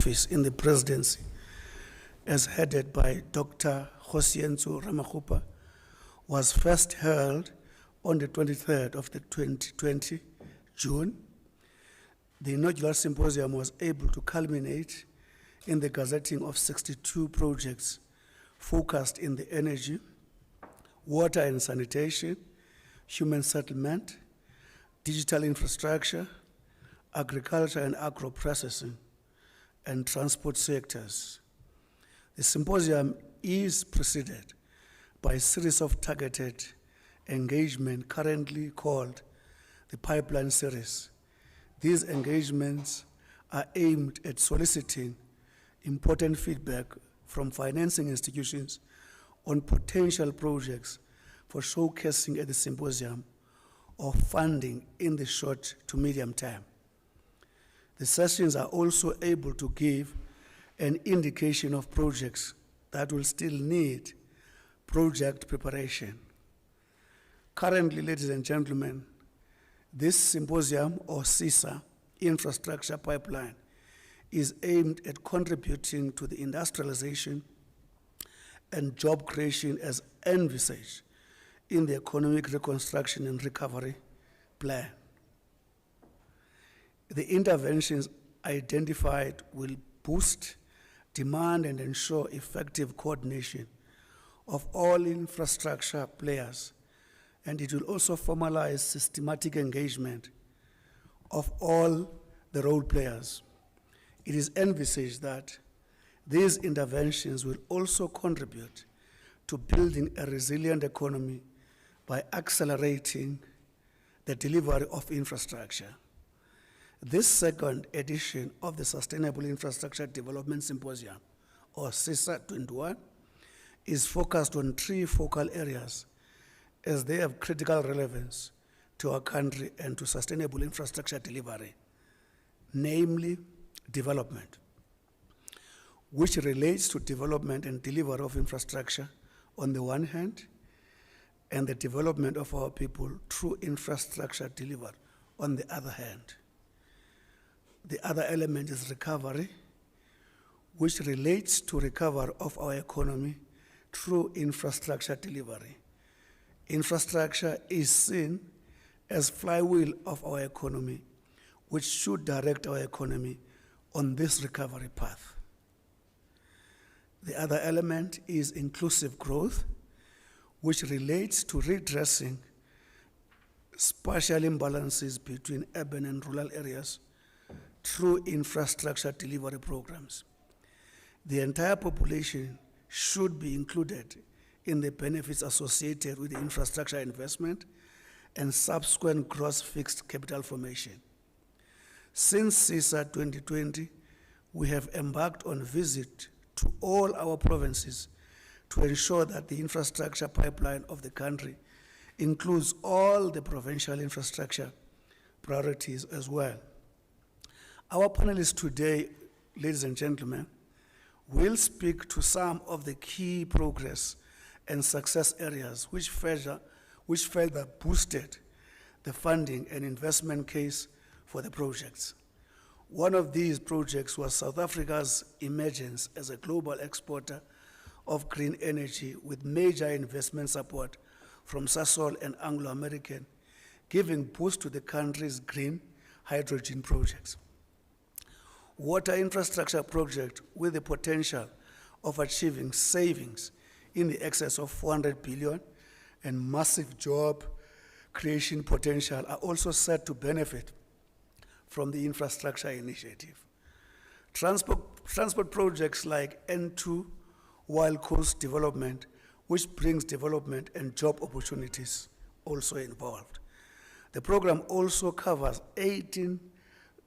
office in the presidency, as headed by Dr. Kgosientsho Ramokgopa, was first held on the 23rd of the 2020 June. The inaugural symposium was able to culminate in the gazetting of 62 projects focused in the energy, water and sanitation, human settlement, digital infrastructure, agriculture and agro-processing, and transport sectors. The symposium is preceded by a series of targeted engagement currently called the Pipeline Series. These engagements are aimed at soliciting important feedback from financing institutions on potential projects for showcasing at the symposium or funding in the short to medium term. The sessions are also able to give an indication of projects that will still need project preparation. Currently, ladies and gentlemen, this symposium, or SIDSSA, infrastructure pipeline, is aimed at contributing to the industrialization and job creation as envisaged in the Economic Reconstruction and Recovery Plan. The interventions identified will boost demand and ensure effective coordination of all infrastructure players, and it will also formalize systematic engagement of all the role players. It is envisaged that these interventions will also contribute to building a resilient economy by accelerating the delivery of infrastructure. This second edition of the Sustainable Infrastructure Development Symposium, or SIDSSA 21, is focused on three focal areas as they have critical relevance to our country and to sustainable infrastructure delivery, namely development, which relates to development and delivery of infrastructure on the one hand, and the development of our people through infrastructure delivery on the other hand. The other element is recovery, which relates to recovery of our economy through infrastructure delivery. Infrastructure is seen as flywheel of our economy, which should direct our economy on this recovery path. The other element is inclusive growth, which relates to redressing spatial imbalances between urban and rural areas through infrastructure delivery programs. The entire population should be included in the benefits associated with the infrastructure investment and subsequent gross fixed capital formation. Since SIDSSA 2020, we have embarked on a visit to all our provinces to ensure that the infrastructure pipeline of the country includes all the provincial infrastructure priorities as well. Our panelists today, ladies and gentlemen, will speak to some of the key progress and success areas which further boosted the funding and investment case for the projects. One of these projects was South Africa's emergence as a global exporter of green energy with major investment support from Sasol and Anglo-American, giving boost to the country's green hydrogen projects. Water infrastructure project with the potential of achieving savings in the excess of 400 billion and massive job creation potential are also set to benefit from the infrastructure initiative. Transport projects like N2 Wild Coast Development, which brings development and job opportunities, also involved. The program also covers 18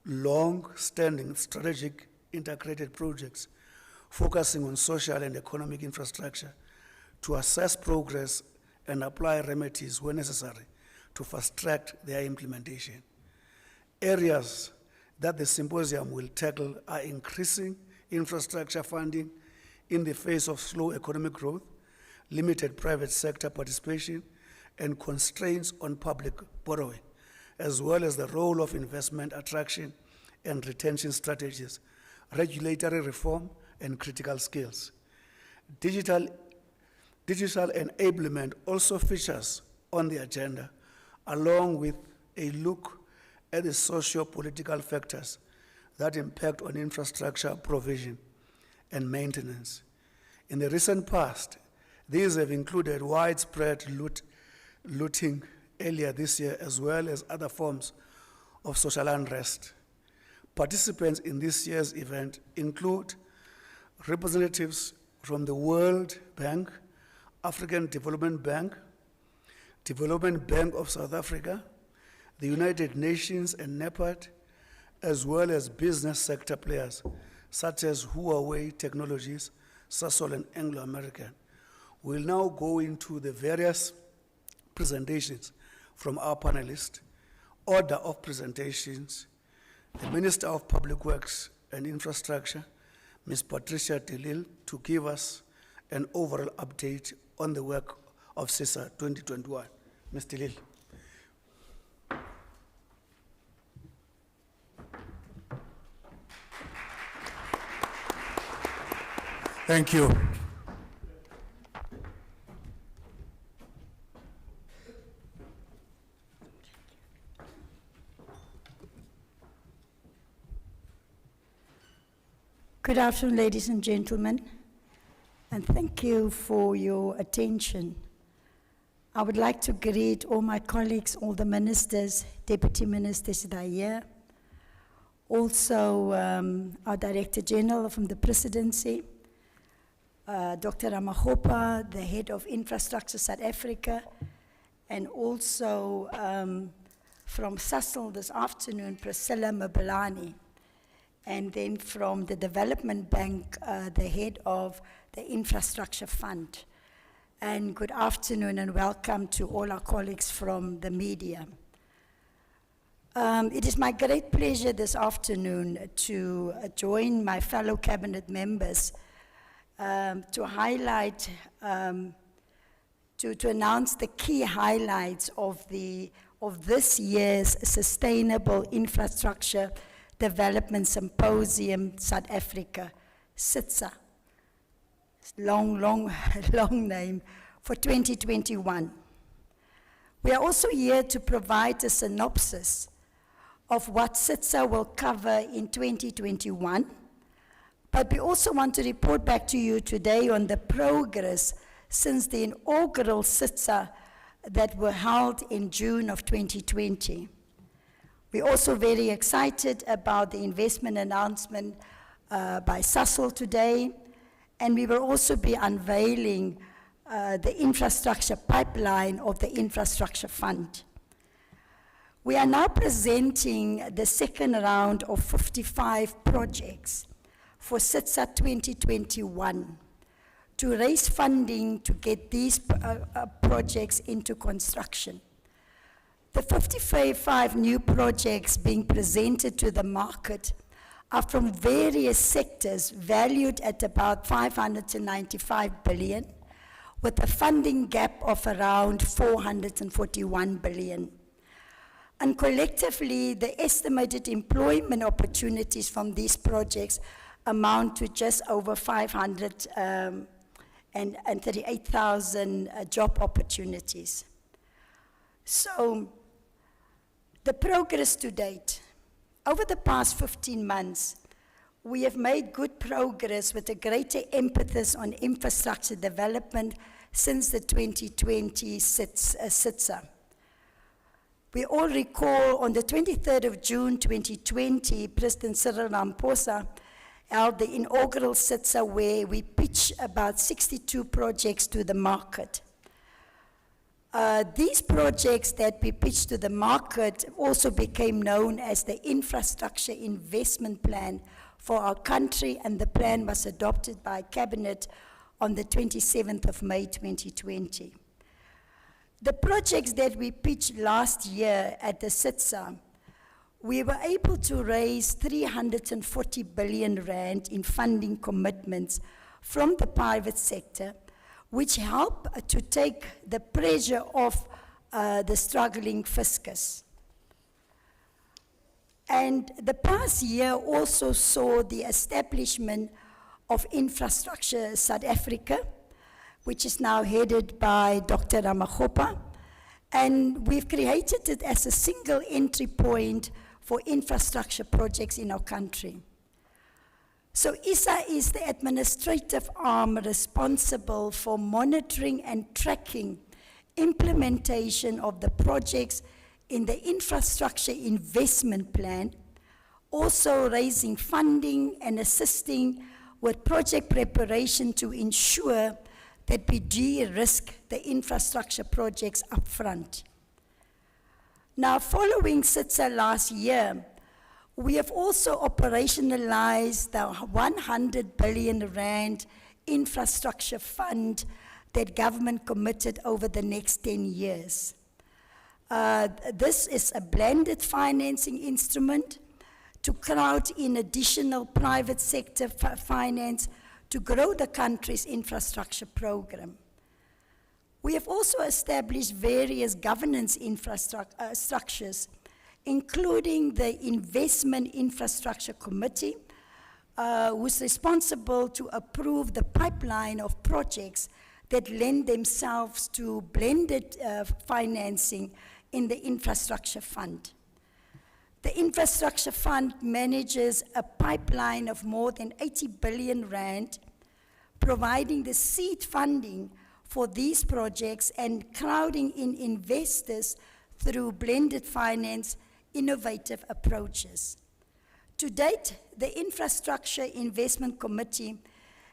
long-standing strategic integrated projects focusing on social and economic infrastructure to assess progress and apply remedies where necessary to fast-track their implementation. Areas that the symposium will tackle are increasing infrastructure funding in the face of slow economic growth, limited private sector participation, and constraints on public borrowing, as well as the role of investment attraction and retention strategies regulatory reform, and critical skills. Digital enablement also features on the agenda, along with a look at the socio-political factors that impact on infrastructure provision and maintenance. In the recent past, these have included widespread looting earlier this year, as well as other forms of social unrest. Participants in this year's event include representatives from the World Bank, African Development Bank, Development Bank of South Africa, the United Nations and NEPAD, as well as business sector players such as Huawei Technologies, Sasol, and Anglo American. We'll now go into the various presentations from our panelists. Order of presentations: the Minister of Public Works and Infrastructure, Ms. Patricia de Lille, to give us an overall update on the work of SIDSSA 2021. Ms. de Lille. Thank you. Good afternoon, ladies and gentlemen, and thank you for your attention. I would like to greet all my colleagues, all the ministers, deputy ministers that are here, also our Director General from the Presidency, Dr. Ramokgopa, the Head of Infrastructure South Africa, and also from SIDSSA this afternoon, Priscillah Mabelane, and then from the Development Bank, the Head of the Infrastructure Fund. And good afternoon and welcome to all our colleagues from the media. It is my great pleasure this afternoon to join my fellow cabinet members to highlight, to announce the key highlights of this year's Sustainable Infrastructure Development Symposium South Africa, SIDSSA. Long name, for 2021. We are also here to provide a synopsis of what SIDSSA will cover in 2021, but we also want to report back to you today on the progress since the inaugural SIDSSA that were held in June of 2020. We're also very excited about the investment announcement by Sasol today, and we will also be unveiling the infrastructure pipeline of the Infrastructure Fund. We are now presenting the second round of 55 projects for SIDSSA 2021 to raise funding to get these projects into construction. The 55 new projects being presented to the market are from various sectors valued at about 595 billion, with a funding gap of around 441 billion. And collectively, the estimated employment opportunities from these projects amount to just over 538,000 job opportunities. So, the progress to date. Over the past 15 months, we have made good progress with a greater emphasis on infrastructure development since the 2020 SIDSSA. We all recall on the 23rd of June 2020, President Cyril Ramaphosa held the inaugural SIDSSA where we pitched about 62 projects to the market. These projects that we pitched to the market also became known as the Infrastructure Investment Plan for our country, and the plan was adopted by Cabinet on the 27th of May 2020. The projects that we pitched last year at the SIDSSA, we were able to raise 340 billion rand in funding commitments from the private sector, which help to take the pressure off the struggling fiscus. And the past year also saw the establishment of Infrastructure South Africa, which is now headed by Dr. Ramokgopa. And we've created it as a single entry point for infrastructure projects in our country. So SIDSSA is the administrative arm responsible for monitoring and tracking implementation of the projects in the infrastructure investment plan, also raising funding and assisting with project preparation to ensure that we de-risk the infrastructure projects up front. Now, following SIDSSA last year, we have also operationalized the 100 billion rand infrastructure fund that government committed over the next 10 years. This is a blended financing instrument to crowd in additional private sector finance to grow the country's infrastructure program. We have also established various governance structures, including the Investment Infrastructure Committee, who's responsible to approve the pipeline of projects that lend themselves to blended financing in the infrastructure fund. The infrastructure fund manages a pipeline of more than 80 billion rand, providing the seed funding for these projects and crowding in investors through blended finance innovative approaches. To date, the Infrastructure Investment Committee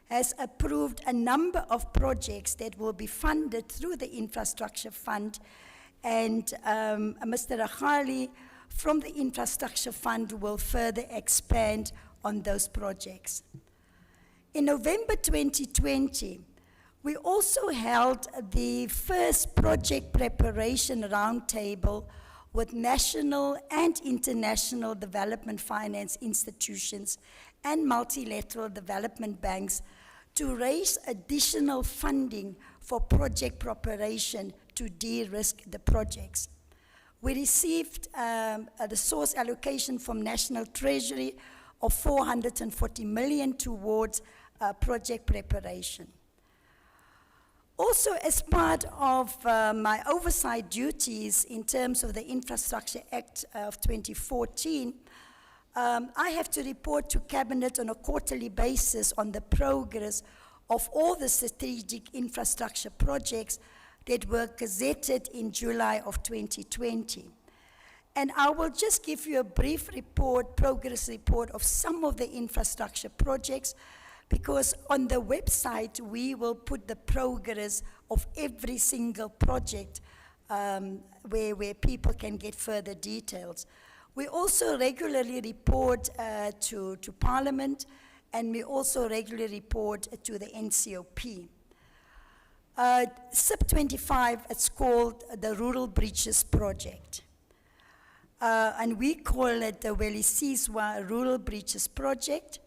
has approved a number of projects that will be funded through the Infrastructure Fund, and Mr. Rakgate from the Infrastructure Fund will further expand on those projects. In November 2020, we also held the first project preparation roundtable with national and international development finance institutions and multilateral development banks to raise additional funding for project preparation to de-risk the projects. We received a resource allocation from National Treasury of 440 million towards project preparation. Also, as part of my oversight duties in terms of the Infrastructure Act of 2014, I have to report to Cabinet on a quarterly basis on the progress of all the strategic infrastructure projects that were gazetted in July of 2020. And I will just give you a brief report, progress report of some of the infrastructure projects, because on the website we will put the progress of every single project where people can get further details. We also regularly report to Parliament, and we also regularly report to the NCOP. SIP 25, it's called the Rural Bridges Project. And we call it the Welisizwa Rural Bridges Project.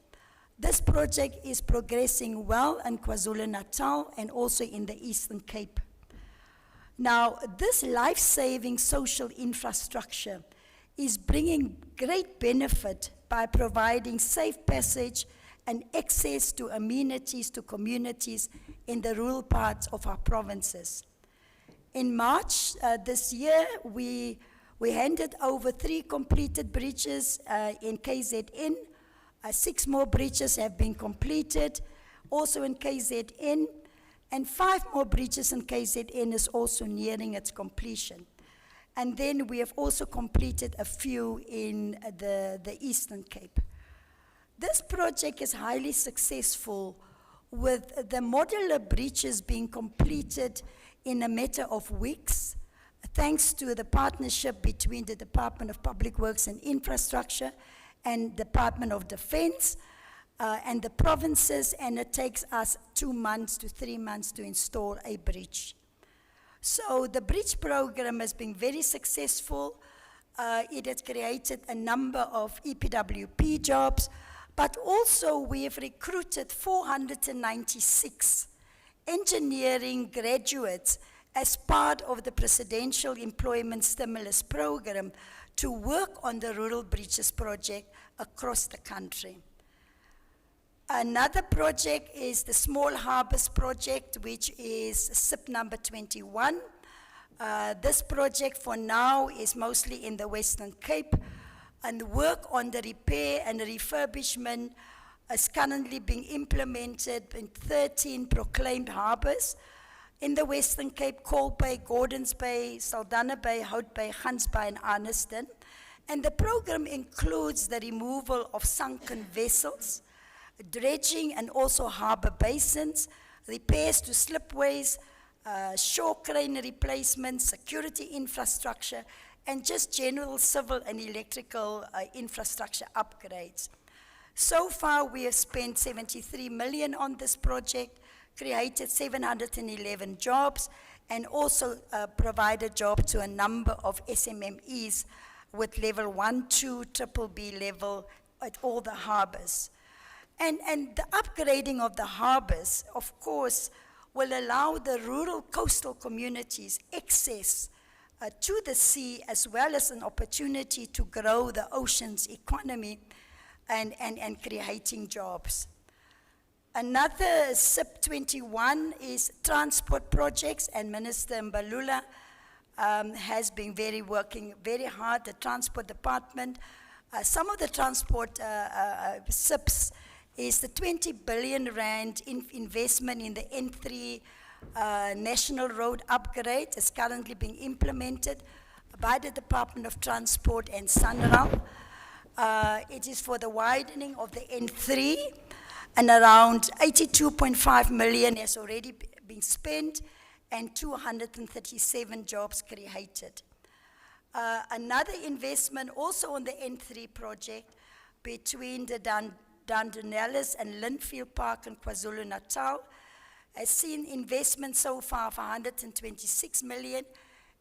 This project is progressing well in KwaZulu-Natal and also in the Eastern Cape. Now, this life-saving social infrastructure is bringing great benefit by providing safe passage and access to amenities to communities in the rural parts of our provinces. In March this year, we handed over 3 completed bridges in KZN. 6 more bridges have been completed, also in KZN, and 5 more bridges in KZN is also nearing its completion. And then we have also completed a few in the Eastern Cape. This project is highly successful, with the modular bridges being completed in a matter of weeks, thanks to the partnership between the Department of Public Works and Infrastructure and Department of Defense and the provinces, and it takes us 2 months to 3 months to install a bridge. So the bridge program has been very successful. It has created a number of EPWP jobs, but also we have recruited 496 engineering graduates as part of the Presidential Employment Stimulus Program to work on the Rural Bridges project across the country. Another project is the Small Harbours project, which is SIP number 21. This project for now is mostly in the Western Cape, and work on the repair and refurbishment is currently being implemented in 13 proclaimed harbours in the Western Cape: Kalk Bay, Gordons Bay, Saldanha Bay, Hout Bay, Gans Bay, and Arniston. And the program includes the removal of sunken vessels, dredging and also harbour basins, repairs to slipways, shore crane replacements, security infrastructure, and just general civil and electrical infrastructure upgrades. So far, we have spent 73 million on this project, created 711 jobs, and also provided jobs to a number of SMMEs with level 1, 2, triple B level at all the harbours. And the upgrading of the harbours, of course, will allow the rural coastal communities access to the sea, as well as an opportunity to grow the ocean's economy and creating jobs. Another SIP 21 is transport projects, and Minister Mbalula has been working very hard, the transport department. Some of the transport SIPs is the 20 billion rand investment in the N3 National Road upgrade. Is currently being implemented by the Department of Transport and SANRAL. It is for the widening of the N3, and around 82.5 million has already been spent, and 237 jobs created. Another investment also on the N3 project between the Dardanelles and Linfield Park in KwaZulu-Natal has seen investment so far of 126 million,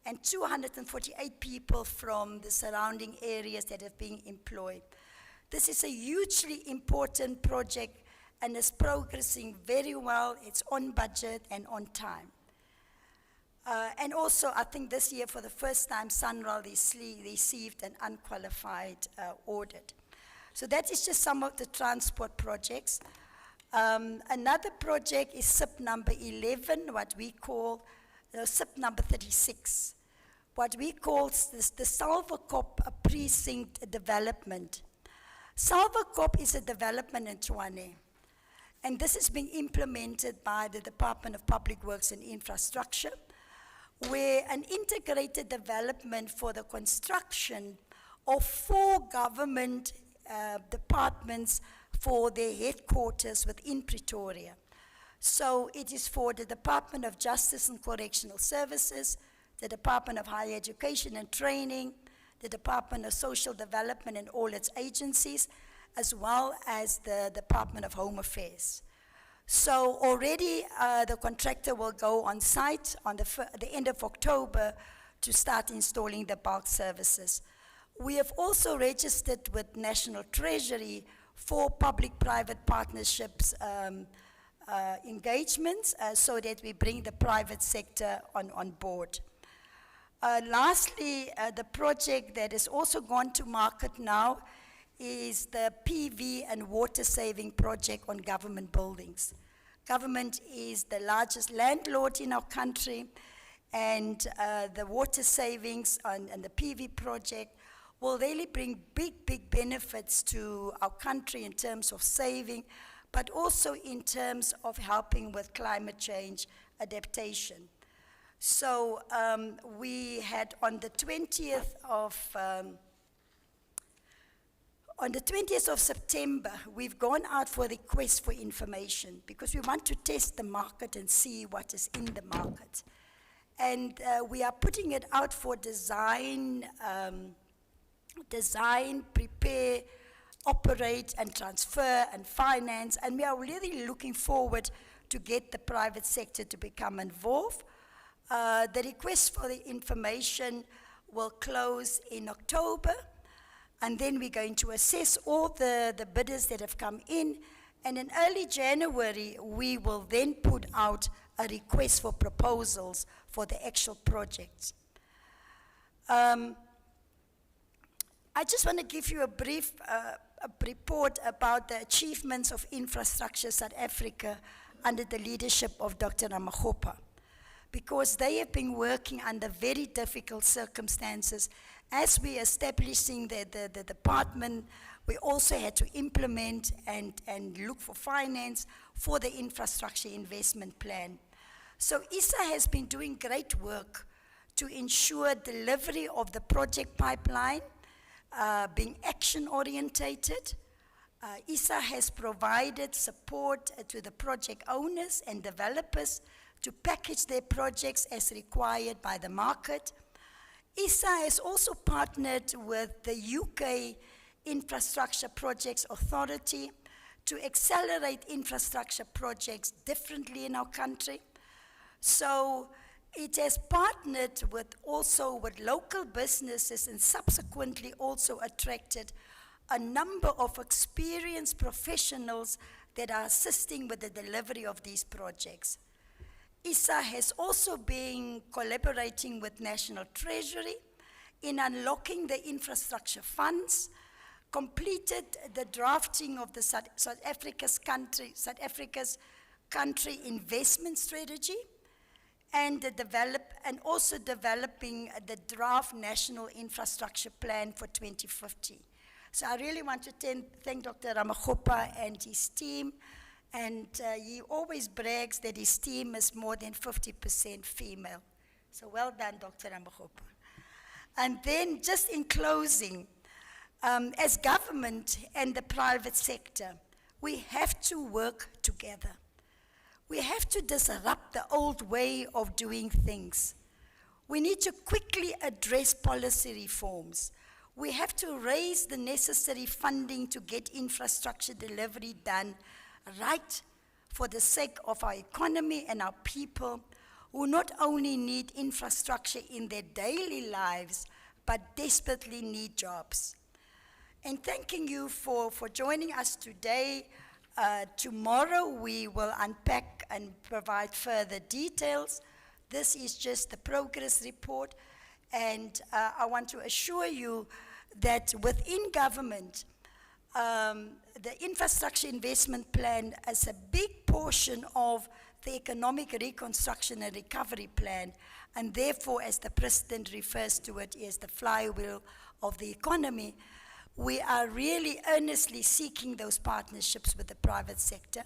and 248 people from the surrounding areas that have been employed. This is a hugely important project and is progressing very well. It's on budget and on time. And also, I think this year, for the first time, SANRAL received an unqualified audit. So that is just some of the transport projects. Another project is SIP number 11, what we call SIP number 36, what we call the Salvakop precinct development. Salvakop is a development in Tshwane, and this is being implemented by the Department of Public Works and Infrastructure, where an integrated development for the construction of 4 government departments for their headquarters within Pretoria. So it is for the Department of Justice and Correctional Services, the Department of Higher Education and Training, the Department of Social Development and all its agencies, as well as the Department of Home Affairs. So already the contractor will go on site on the end of October to start installing the bulk services. We have also registered with National Treasury for public-private partnerships engagements so that we bring the private sector on board. Lastly, the project that has also gone to market now is the PV and water saving project on government buildings. Government is the largest landlord in our country, and the water savings and the PV project will really bring big benefits to our country in terms of saving, but also in terms of helping with climate change adaptation. So we had on the 20th of September, we've gone out for requests for information because we want to test the market and see what is in the market. And we are putting it out for design, prepare, operate, and transfer, and finance. And we are really looking forward to get the private sector to become involved. The request for the information will close in October, and then we're going to assess all the bidders that have come in, and in early January, we will then put out a request for proposals for the actual projects. I just want to give you a brief report about the achievements of Infrastructure South Africa under the leadership of Dr. Ramokgopa, because they have been working under very difficult circumstances. As we establishing the department, we also had to implement and look for finance for the infrastructure investment plan. So SIDSSA has been doing great work to ensure delivery of the project pipeline, being action-orientated. SIDSSA has provided support to the project owners and developers to package their projects as required by the market. SIDSSA has also partnered with the UK Infrastructure Projects Authority to accelerate infrastructure projects differently in our country. So it has partnered with also with local businesses and subsequently also attracted a number of experienced professionals that are assisting with the delivery of these projects. SIDSSA has also been collaborating with National Treasury in unlocking the infrastructure funds, completed the drafting of the South Africa's country investment strategy, and also developing the draft National Infrastructure Plan for 2050. So I really want to thank Dr. Ramokgopa and his team, and he always brags that his team is more than 50% female. So well done, Dr. Ramokgopa. And then just in closing, as government and the private sector, we have to work together. We have to disrupt the old way of doing things. We need to quickly address policy reforms. We have to raise the necessary funding to get infrastructure delivery done right for the sake of our economy and our people, who not only need infrastructure in their daily lives, but desperately need jobs. And thanking you for joining us today. Tomorrow we will unpack and provide further details. This is just the progress report, and I want to assure you that within government, the infrastructure investment plan is a big portion of the economic reconstruction and recovery plan, and therefore, as the president refers to it, is the flywheel of the economy. We are really earnestly seeking those partnerships with the private sector.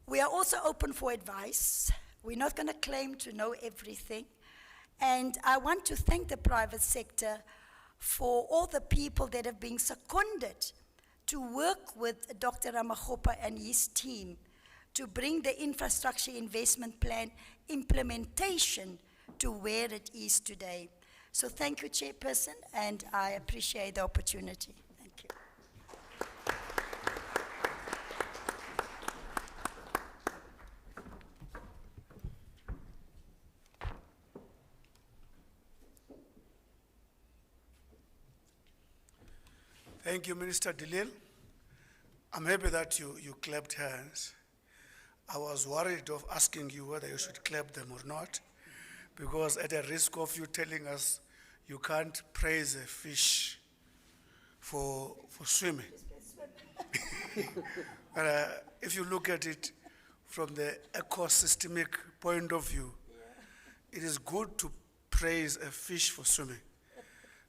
We are also open for advice. We're not going to claim to know everything. And I want to thank the private sector for all the people that have been seconded to work with Dr. Ramokgopa and his team to bring the infrastructure investment plan implementation to where it is today. So thank you, Chairperson, and I appreciate the opportunity. Thank you. Thank you, Minister de Lille. I'm happy that you clapped hands. I was worried of asking you whether you should clap them or not, because at the risk of you telling us you can't praise a fish for swimming. But if you look at it from the ecosystemic point of view, it is good to praise a fish for swimming,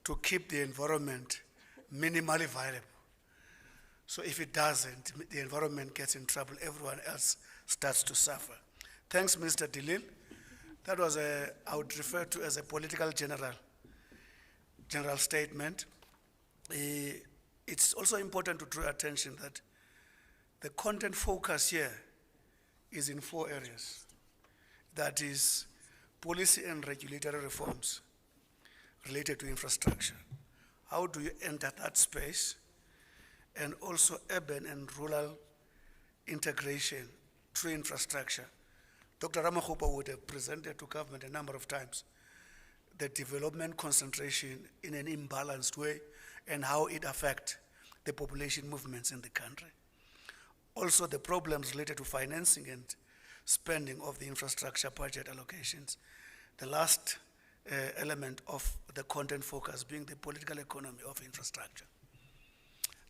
to keep the environment minimally viable. So if it doesn't, the environment gets in trouble, everyone else starts to suffer. Thanks, Minister de Lille. That was I would refer to as a political general statement. It's also important to draw attention that the content focus here is in 4 areas. That is policy and regulatory reforms related to infrastructure. How do you enter that space? And also urban and rural integration through infrastructure. Dr. Ramokgopa would have presented to government a number of times the development concentration in an imbalanced way and how it affects the population movements in the country. Also the problems related to financing and spending of the infrastructure budget allocations. The last element of the content focus being the political economy of infrastructure.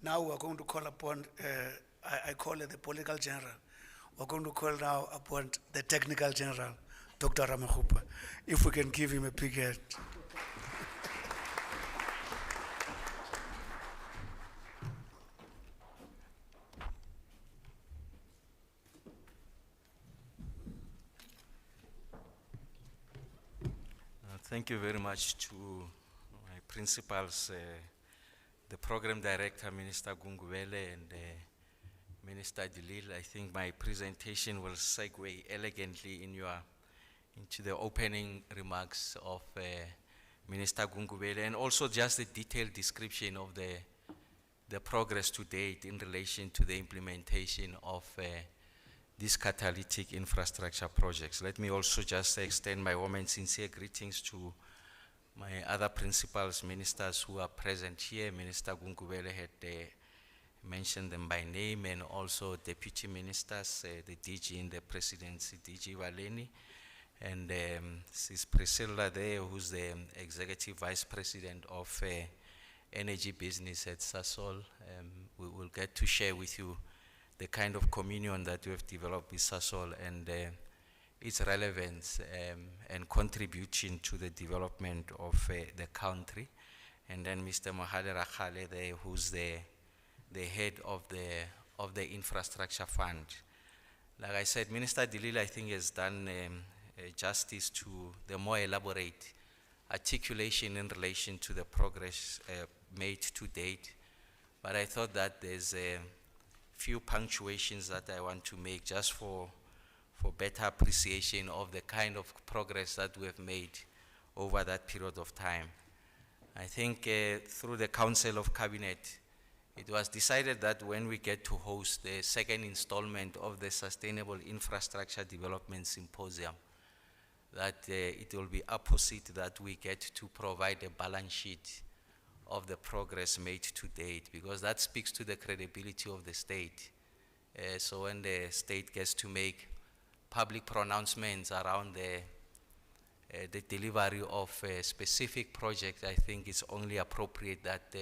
Now we're going to call upon, I call it the political general. We're going to call now upon the technical general, Dr. Ramokgopa. If we can give him a big hand. Thank you very much to my principals, the program director, Minister Gungubele, and Minister Lille. I think my presentation will segue elegantly into the opening remarks of Minister Gungubele, and also just a detailed description of the progress to date in relation to the implementation of these catalytic infrastructure projects. Let me also just extend my warm and sincere greetings to my other principals, ministers who are present here. Minister Gungubele had mentioned them by name, and also deputy ministers, the DG in the presidency, DG Valeni, and Sis Priscilla there, who's the executive vice president of energy business at Sasol. We will get to share with you the kind of communion that we have developed with Sasol and its relevance and contribution to the development of the country. And then Mr. Mohale Rakgate there, who's the head of the infrastructure fund. Like I said, Minister Lille, I think, has done justice to the more elaborate articulation in relation to the progress made to date. But I thought that there's a few punctuations that I want to make just for better appreciation of the kind of progress that we have made over that period of time. I think through the Council of Cabinet, it was decided that when we get to host the second installment of the Sustainable Infrastructure Development Symposium, that it will be opposite that we get to provide a balance sheet of the progress made to date, because that speaks to the credibility of the state. So when the state gets to make public pronouncements around the delivery of a specific project, I think it's only appropriate that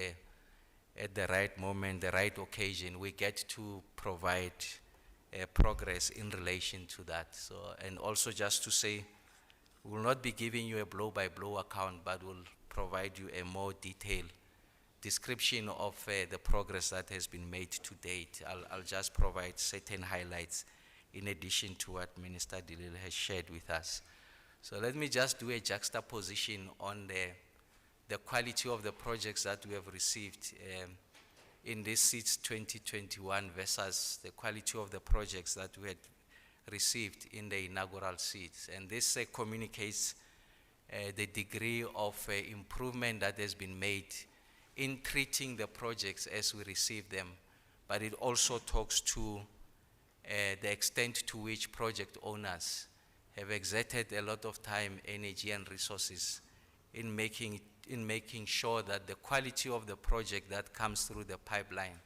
at the right moment, the right occasion, we get to provide progress in relation to that. So, and also just to say, we will not be giving you a blow-by-blow account, but we'll provide you a more detailed description of the progress that has been made to date. I'll just provide certain highlights in addition to what Minister Lille has shared with us. So let me just do a juxtaposition on the quality of the projects that we have received in this SIDS 2021 versus the quality of the projects that we had received in the inaugural SIDS. And this communicates the degree of improvement that has been made in treating the projects as we receive them, but it also talks to the extent to which project owners have exerted a lot of time, energy, and resources in making sure that the quality of the project that comes through the pipeline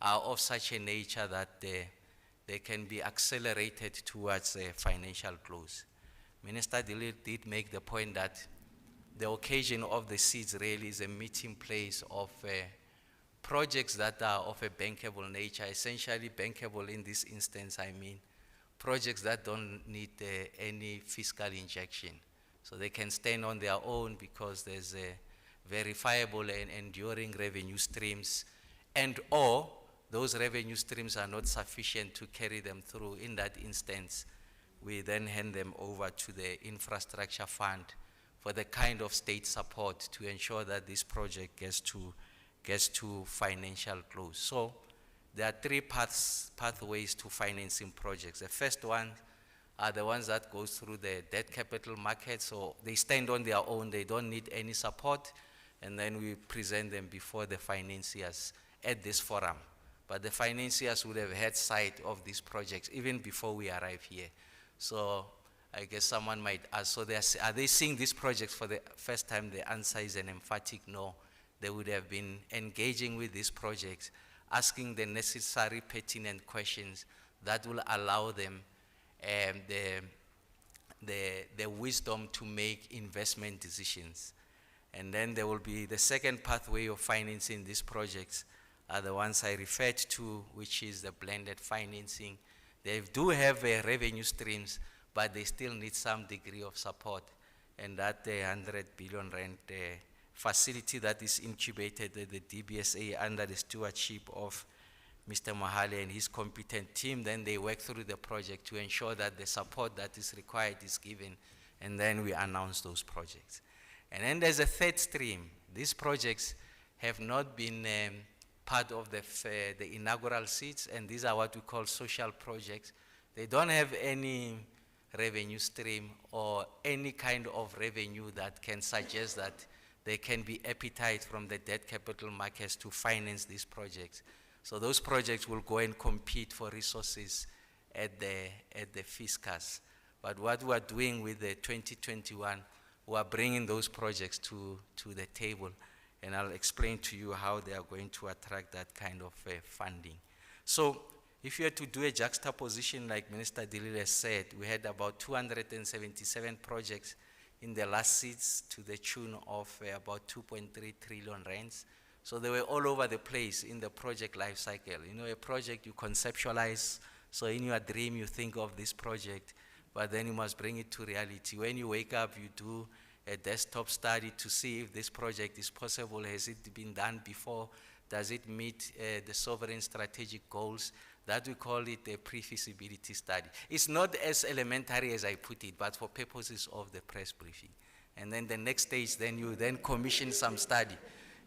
are of such a nature that they can be accelerated towards a financial close. Minister Lille did make the point that the occasion of the SIDS really is a meeting place of projects that are of a bankable nature, essentially bankable in this instance, I mean, projects that don't need any fiscal injection. So they can stand on their own because there's verifiable and enduring revenue streams, and or those revenue streams are not sufficient to carry them through. In that instance, we then hand them over to the infrastructure fund for the kind of state support to ensure that this project gets to financial close. So there are three pathways to financing projects. The first one are the ones that go through the debt capital market, so they stand on their own, they don't need any support, and then we present them before the financiers at this forum. But the financiers would have had sight of these projects even before we arrive here. So I guess someone might ask, so are they seeing these projects for the first time? The answer is an emphatic no. They would have been engaging with these projects, asking the necessary pertinent questions that will allow them the wisdom to make investment decisions. And then there will be the second pathway of financing these projects are the ones I referred to, which is the blended financing. They do have revenue streams, but they still need some degree of support. And that 100 billion rand facility that is incubated at the DBSA under the stewardship of Mr. Mohale and his competent team, then they work through the project to ensure that the support that is required is given, and then we announce those projects. And then there's a third stream. These projects have not been part of the inaugural SIDS, and these are what we call social projects. They don't have any revenue stream or any kind of revenue that can suggest that there can be appetite from the debt capital markets to finance these projects. So those projects will go and compete for resources at the fiscus. But what we are doing with the 2021, we are bringing those projects to the table, and I'll explain to you how they are going to attract that kind of funding. So if you had to do a juxtaposition, like Minister Dilile said, we had about 277 projects in the last SIDS to the tune of about 2.3 trillion rands. So they were all over the place in the project life cycle. You know, a project you conceptualize, so in your dream you think of this project, but then you must bring it to reality. When you wake up, you do a desktop study to see if this project is possible. Has it been done before? Does it meet the sovereign strategic goals? That we call it a pre-feasibility study. It's not as elementary as I put it, but for purposes of the press briefing. And then the next stage, then you then commission some study,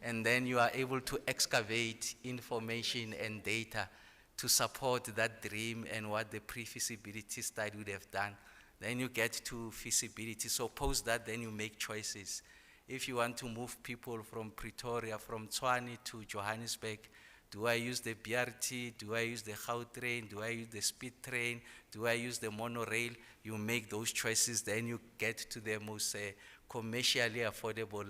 and then you are able to excavate information and data to support that dream and what the pre-feasibility study would have done. Then you get to feasibility. So post that, then you make choices. If you want to move people from Pretoria, from Tshwane to Johannesburg, do I use the BRT? Do I use the Gautrain? Do I use the speed train? Do I use the monorail? You make those choices, then you get to the most commercially affordable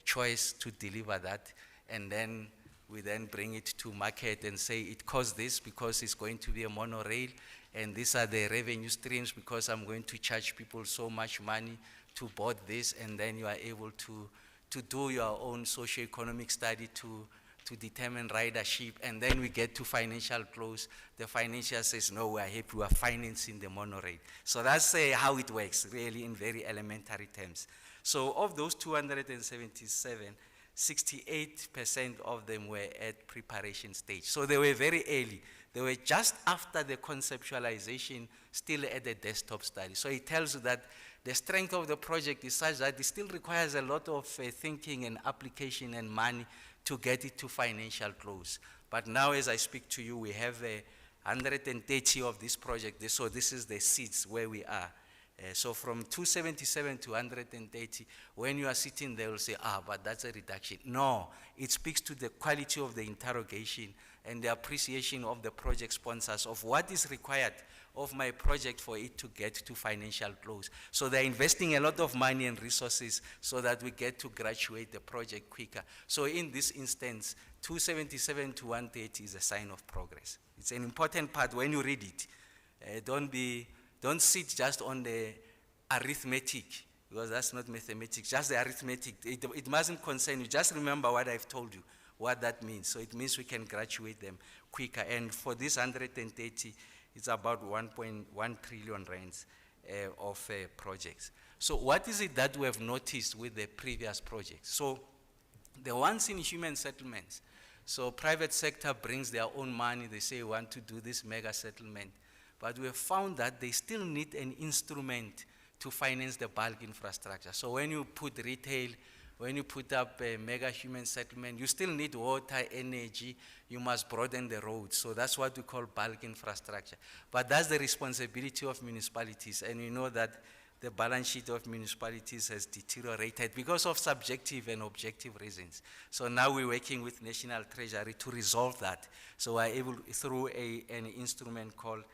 choice to deliver that. And then we then bring it to market and say it costs this because it's going to be a monorail, and these are the revenue streams because I'm going to charge people so much money to board this, and then you are able to do your own socio-economic study to determine ridership, and then we get to financial close. The financier says, no, we are happy, we are financing the monorail. So that's how it works, really, in very elementary terms. So of those 277, 68% of them were at preparation stage. So they were very early. They were just after the conceptualization, still at the desktop study. So it tells you that the strength of the project is such that it still requires a lot of thinking and application and money to get it to financial close. But now as I speak to you, we have 130 of this project. So this is the seats where we are. So from 277 to 130, when you are sitting there, you'll say, but that's a reduction. No, it speaks to the quality of the interrogation and the appreciation of the project sponsors of what is required of my project for it to get to financial close. So they're investing a lot of money and resources so that we get to graduate the project quicker. So in this instance, 277 to 130 is a sign of progress. It's an important part when you read it. Don't sit just on the arithmetic, because that's not mathematics, just the arithmetic. It mustn't concern you. Just remember what I've told you, what that means. So it means we can graduate them quicker. And for this 130, it's about 1.1 trillion rands of projects. So what is it that we have noticed with the previous projects? So the ones in human settlements, so private sector brings their own money, they say we want to do this mega settlement, but we have found that they still need an instrument to finance the bulk infrastructure. So when you put retail, when you put up a mega human settlement, you still need water, energy, you must broaden the roads. So that's what we call bulk infrastructure. But that's the responsibility of municipalities, and we know that the balance sheet of municipalities has deteriorated because of subjective and objective reasons. So now we're working with National Treasury to resolve that. So we're able, through an instrument called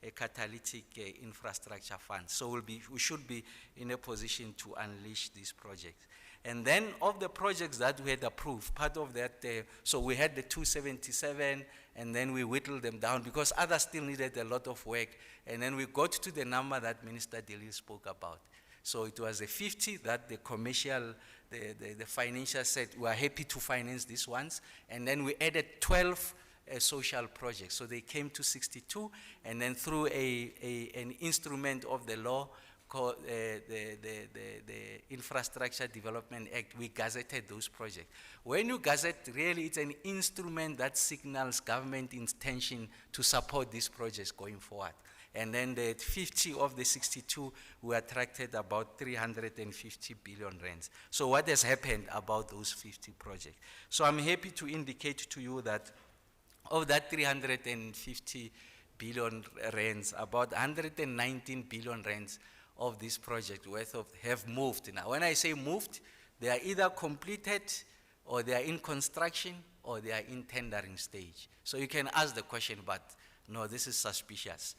a catalytic infrastructure fund. So we should be in a position to unleash these projects. And then of the projects that we had approved, part of that, so we had the 277, and then we whittled them down because others still needed a lot of work. And then we got to the number that Minister Delhi spoke about. So it was a 50 that the commercial, the financial said, we are happy to finance these ones. And then we added 12 social projects. So they came to 62, and then through an instrument of the law called the Infrastructure Development Act, we gazetted those projects. When you gazette, really it's an instrument that signals government intention to support these projects going forward. And then the 50 of the 62, we attracted about 350 billion rands. So what has happened about those 50 projects? So I'm happy to indicate to you that of that 350 billion rands, about 119 billion rands of this project worth of have moved. Now, when I say moved, they are either completed, or they are in construction, or they are in tendering stage. So you can ask the question, but no, this is suspicious.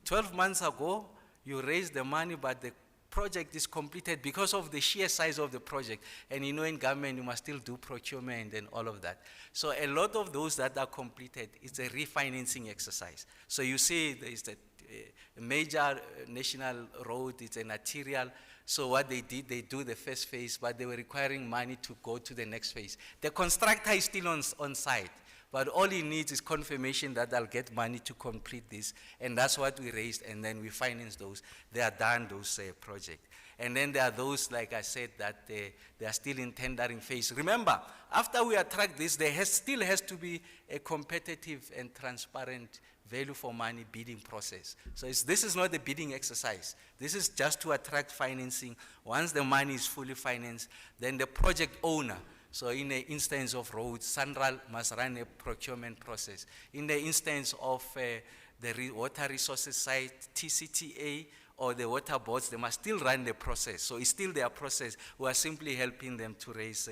12 months ago, you raised the money, but the project is completed because of the sheer size of the project. And you know, in government, you must still do procurement and all of that. So a lot of those that are completed, it's a refinancing exercise. So you see, there is a major national road, it's an arterial. So what they did, they do the first phase, but they were requiring money to go to the next phase. The constructor is still on site. But all he needs is confirmation that I'll get money to complete this. And that's what we raised, and then we finance those. They are done, those projects. And then there are those, like I said, that they are still in tendering phase. Remember, after we attract this, there still has to be a competitive and transparent value for money bidding process. So this is not a bidding exercise. This is just to attract financing. Once the money is fully financed, then the project owner, so in the instance of roads, Central must run a procurement process. In the instance of the water resources site, TCTA, or the water boards, they must still run the process. So it's still their process. We are simply helping them to raise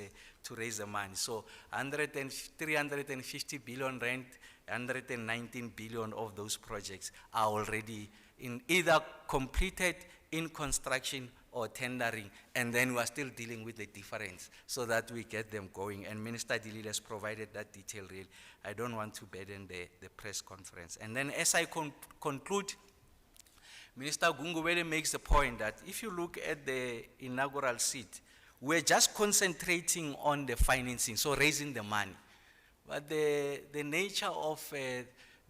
the money. So 350 billion rand, 119 billion of those projects are already in either completed, in construction, or tendering, and then we are still dealing with the difference so that we get them going. And Minister Delhi has provided that detail really. I don't want to burden the press conference. And then as I conclude, Minister Gungubele makes the point that if you look at the inaugural seat, we're just concentrating on the financing, so raising the money. But the nature of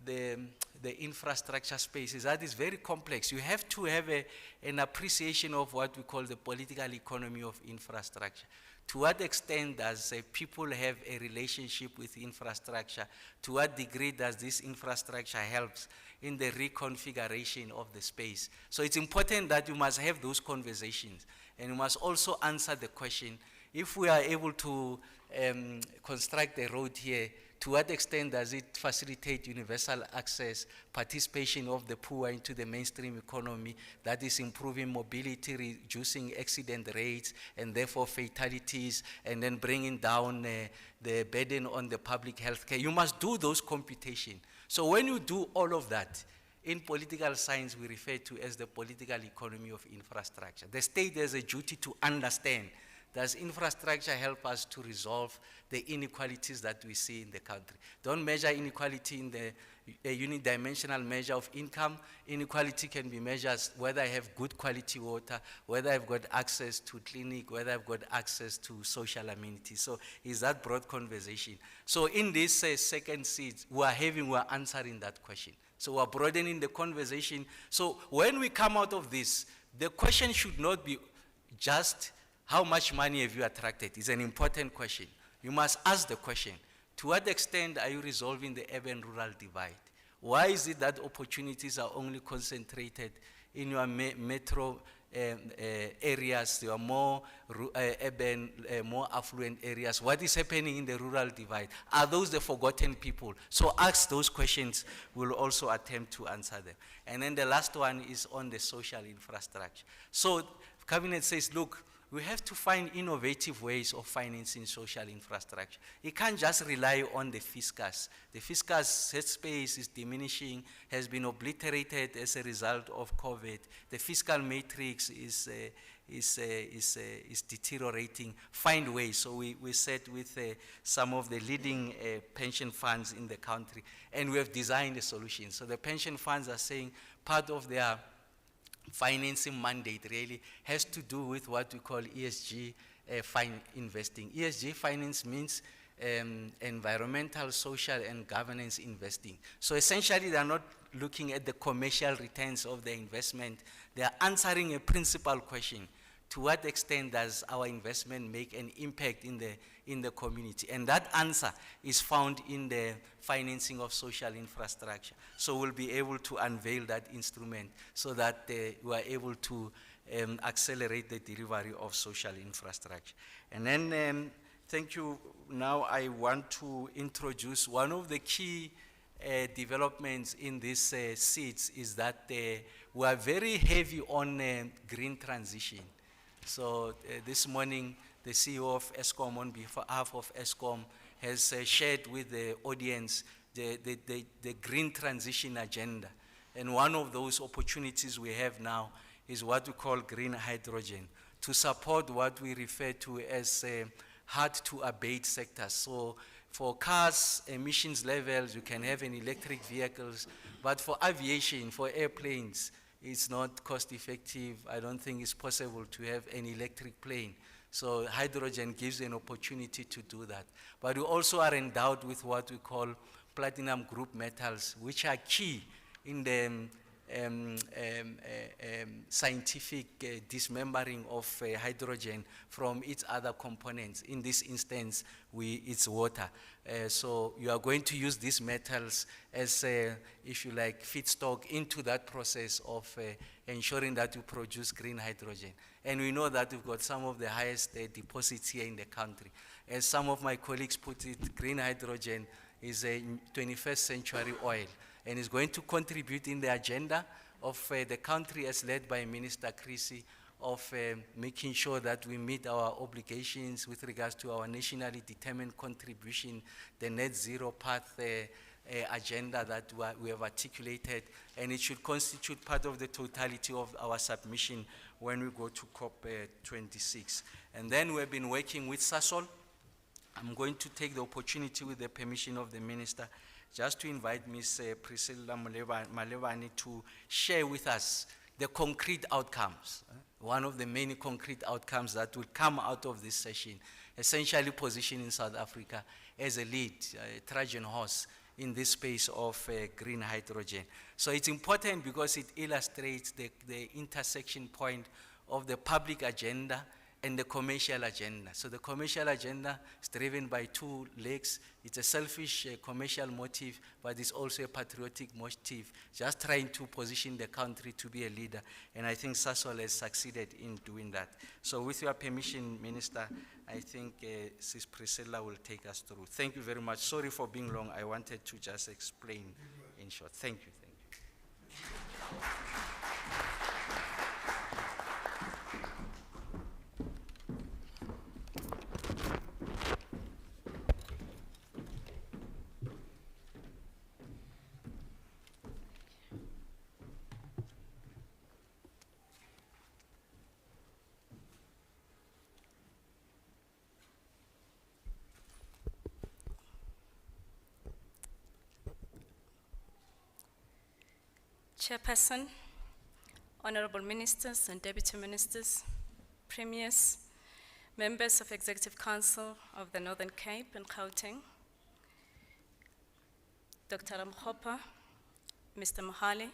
the infrastructure space is that it's very complex. You have to have an appreciation of what we call the political economy of infrastructure. To what extent does people have a relationship with infrastructure? To what degree does this infrastructure helps in the reconfiguration of the space? So it's important that you must have those conversations, and you must also answer the question, if we are able to construct a road here, to what extent does it facilitate universal access, participation of the poor into the mainstream economy, that is improving mobility, reducing accident rates, and therefore fatalities, and then bringing down the burden on the public health care? You must do those computations. So when you do all of that, in political science we refer to as the political economy of infrastructure. The state has a duty to understand, does infrastructure help us to resolve the inequalities that we see in the country? Don't measure inequality in the unidimensional measure of income. Inequality can be measured whether I have good quality water, whether I've got access to clinic, whether I've got access to social amenities. So is that broad conversation? So in this second seat, we are answering that question. So we're broadening the conversation. So when we come out of this, the question should not be just how much money have you attracted? It's an important question. You must ask the question, to what extent are you resolving the urban-rural divide? Why is it that opportunities are only concentrated in your metro areas? There are more urban, more affluent areas. What is happening in the rural divide? Are those the forgotten people? So ask those questions. We'll also attempt to answer them. And then the last one is on the social infrastructure. So Cabinet says, look, we have to find innovative ways of financing social infrastructure. It can't just rely on the fiscus. The fiscus space is diminishing, has been obliterated as a result of COVID. The fiscal matrix is is deteriorating, find ways. So we sat with some of the leading pension funds in the country, and we have designed a solution. So the pension funds are saying part of their financing mandate really has to do with what we call ESG investing. ESG finance means environmental, social, and governance investing. So essentially, they are not looking at the commercial returns of the investment. They are answering a principal question: to what extent does our investment make an impact in the community? And that answer is found in the financing of social infrastructure. So we'll be able to unveil that instrument so that we are able to accelerate the delivery of social infrastructure. And then, thank you. Now I want to introduce one of the key developments in this SIDS is that we are very heavy on green transition. So this morning, the CEO of ESCOM, on behalf of ESCOM, has shared with the audience the green transition agenda. And one of those opportunities we have now is what we call green hydrogen, to support what we refer to as hard-to-abate sectors. So for cars, emissions levels, you can have an electric vehicles, but for aviation, for airplanes, it's not cost effective. I don't think it's possible to have an electric plane. So hydrogen gives an opportunity to do that. But we also are endowed with what we call platinum group metals, which are key in the scientific dismembering of hydrogen from its other components. In this instance, it's water. So you are going to use these metals as, if you like, feedstock into that process of ensuring that you produce green hydrogen. And we know that we've got some of the highest deposits here in the country. As some of my colleagues put it, green hydrogen is a 21st century oil, and is going to contribute in the agenda of the country as led by Minister Creecy of making sure that we meet our obligations with regards to our nationally determined contribution, the net zero path agenda that we have articulated, and it should constitute part of the totality of our submission when we go to COP26. And then we've been working with SASOL. I'm going to take the opportunity, with the permission of the Minister, just to invite Ms. Priscillah Mabelane to share with us the concrete outcomes. One of the many concrete outcomes that will come out of this session, essentially positioning South Africa as a lead, a Trojan horse in this space of green hydrogen. So it's important because it illustrates the intersection point of the public agenda and the commercial agenda. So the commercial agenda is driven by two legs. It's a selfish commercial motive, but it's also a patriotic motive, just trying to position the country to be a leader. And I think SASOL has succeeded in doing that. So with your permission, Minister, I think Sis Priscilla will take us through. Thank you very much. Sorry for being long. I wanted to just explain in short. Thank you. Thank you. Chairperson, Honorable Ministers and Deputy Ministers, Premiers, members of Executive Council of the Northern Cape and Gauteng, Dr. Ramokgopa, Mr. Mohale,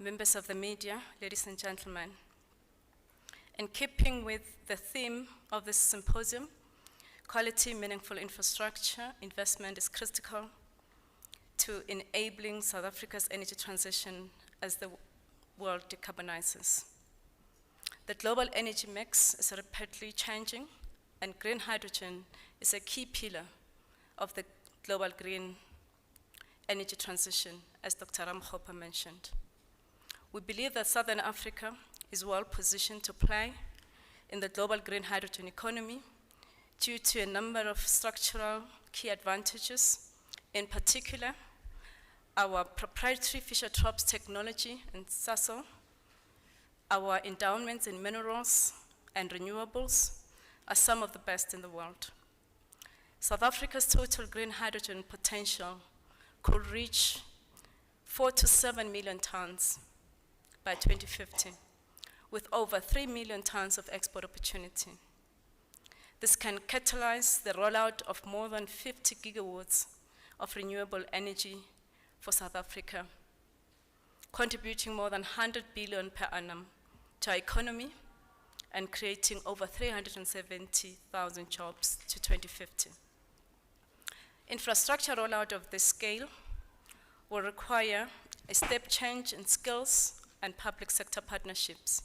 members of the media, ladies and gentlemen. In keeping with the theme of this symposium, quality, meaningful infrastructure investment is critical to enabling South Africa's energy transition as the world decarbonizes. The global energy mix is rapidly changing, and green hydrogen is a key pillar of the global green energy transition, as Dr. Ramokgopa mentioned. We believe that Southern Africa is well positioned to play in the global green hydrogen economy due to a number of structural key advantages. In particular, our proprietary Fischer-Tropsch technology and SASOL, Our endowments in minerals and renewables are some of the best in the world. South Africa's total green hydrogen potential could reach 4 to 7 million tons by 2050, with over 3 million tons of export opportunity. This can catalyze the rollout of more than 50 gigawatts of renewable energy for South Africa, contributing more than 100 billion per annum to our economy and creating over 370,000 jobs to 2050. Infrastructure rollout of this scale will require a step change in skills and public sector partnerships.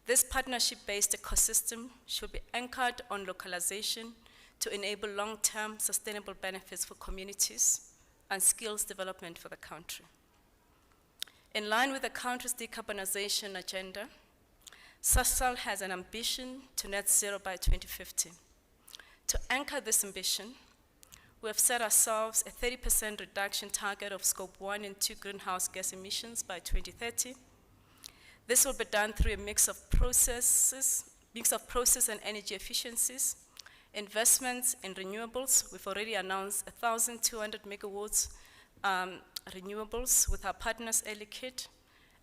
This partnership-based ecosystem should be anchored on localization to enable long-term sustainable benefits for communities and skills development for the country. In line with the country's decarbonization agenda, SIDSSA has an ambition to net zero by 2050. To anchor this ambition, we have set ourselves a 30% reduction target of scope 1 and 2 greenhouse gas emissions by 2030. This will be done through a mix of process and energy efficiencies, investments in renewables. We've already announced 1,200 megawatts renewables with our partners Air Liquide,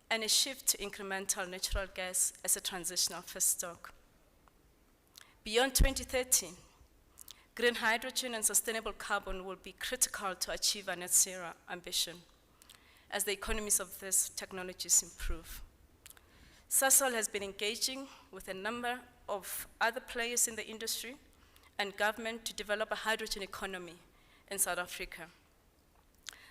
and a shift to incremental natural gas as a transitional feedstock. Beyond 2030, green hydrogen and sustainable carbon will be critical to achieve our net zero ambition as the economies of these technologies improve. SIDSSA has been engaging with a number of other players in the industry and government to develop a hydrogen economy in South Africa.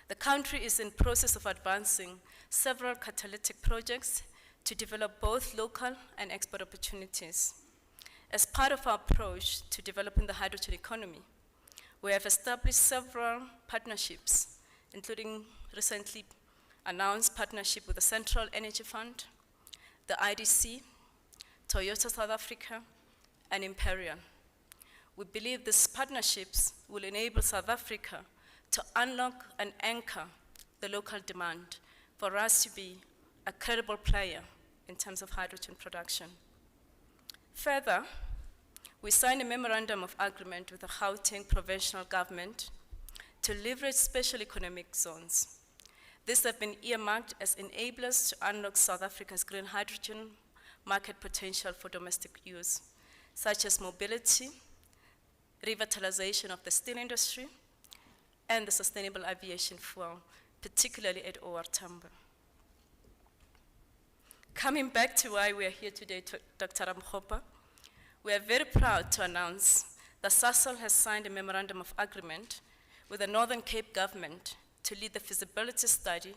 The country is in process of advancing several catalytic projects to develop both local and export opportunities. As part of our approach to developing the hydrogen economy, we have established several partnerships, including recently announced partnership with the Central Energy Fund, the IDC, Toyota South Africa, and Imperial. We believe these partnerships will enable South Africa to unlock and anchor the local demand for us to be a credible player in terms of hydrogen production. Further, we signed a memorandum of agreement with the Gauteng provincial government to leverage special economic zones. These have been earmarked as enablers to unlock South Africa's green hydrogen market potential for domestic use, such as mobility, revitalization of the steel industry, and the sustainable aviation fuel, particularly at OR Tambo. Coming back to why we are here today, Dr. Ramokgopa, we are very proud to announce that SIDSSA has signed a memorandum of agreement with the Northern Cape government to lead the feasibility study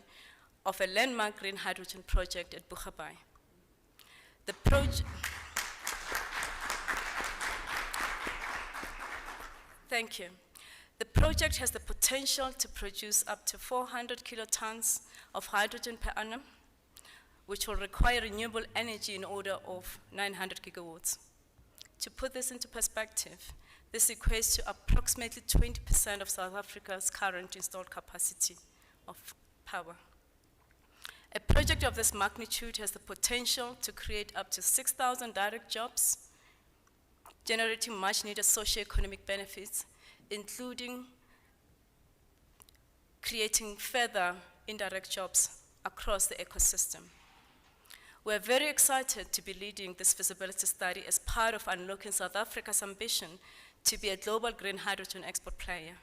of a landmark green hydrogen project at Kubayi. The project, thank you. The project has the potential to produce up to 400 kilotons of hydrogen per annum, which will require renewable energy in order of 900 gigawatts. To put this into perspective, this equates to approximately 20% of South Africa's current installed capacity of power. A project of this magnitude has the potential to create up to 6,000 direct jobs, generating much needed socio-economic benefits, including creating further indirect jobs across the ecosystem. We're very excited to be leading this feasibility study as part of unlocking South Africa's ambition to be a global green hydrogen export player,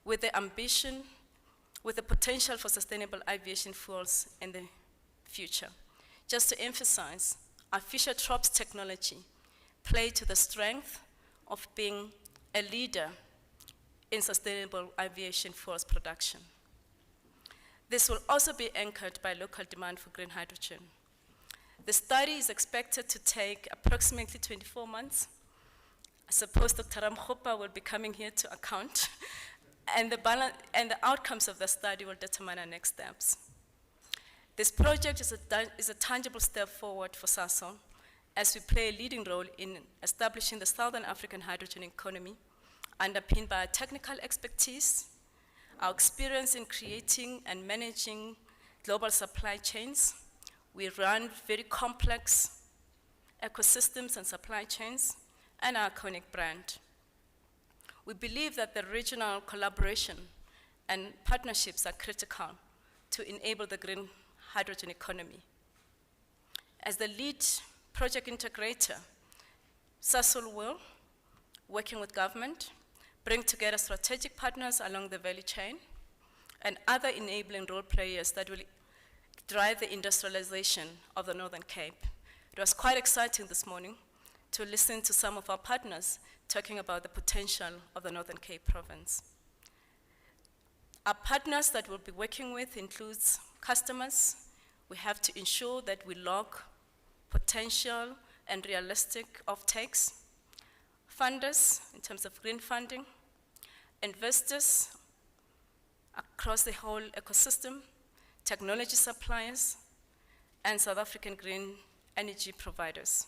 with the potential for sustainable aviation fuels in the future. Just to emphasize, our Fischer-Tropsch technology plays to the strength of being a leader in sustainable aviation fuels production. This will also be anchored by local demand for green hydrogen. The study is expected to take approximately 24 months. I suppose Dr. Ramokgopa will be coming here to account, and the outcomes of the study will determine our next steps. This project is a tangible step forward for SIDSSA as we play a leading role in establishing the Southern African hydrogen economy, underpinned by our technical expertise, our experience in creating and managing global supply chains, We run very complex ecosystems and supply chains, and our iconic brand. We believe that the regional collaboration and partnerships are critical to enable the green hydrogen economy. As the lead project integrator, SASOL will, working with government, bring together strategic partners along the value chain and other enabling role players that will drive the industrialization of the Northern Cape. It was quite exciting this morning to listen to some of our partners talking about the potential of the Northern Cape province. Our partners that we'll be working with includes customers. We have to ensure that we log potential and realistic offtakes, funders in terms of green funding, investors across the whole ecosystem, technology suppliers, and South African green energy providers.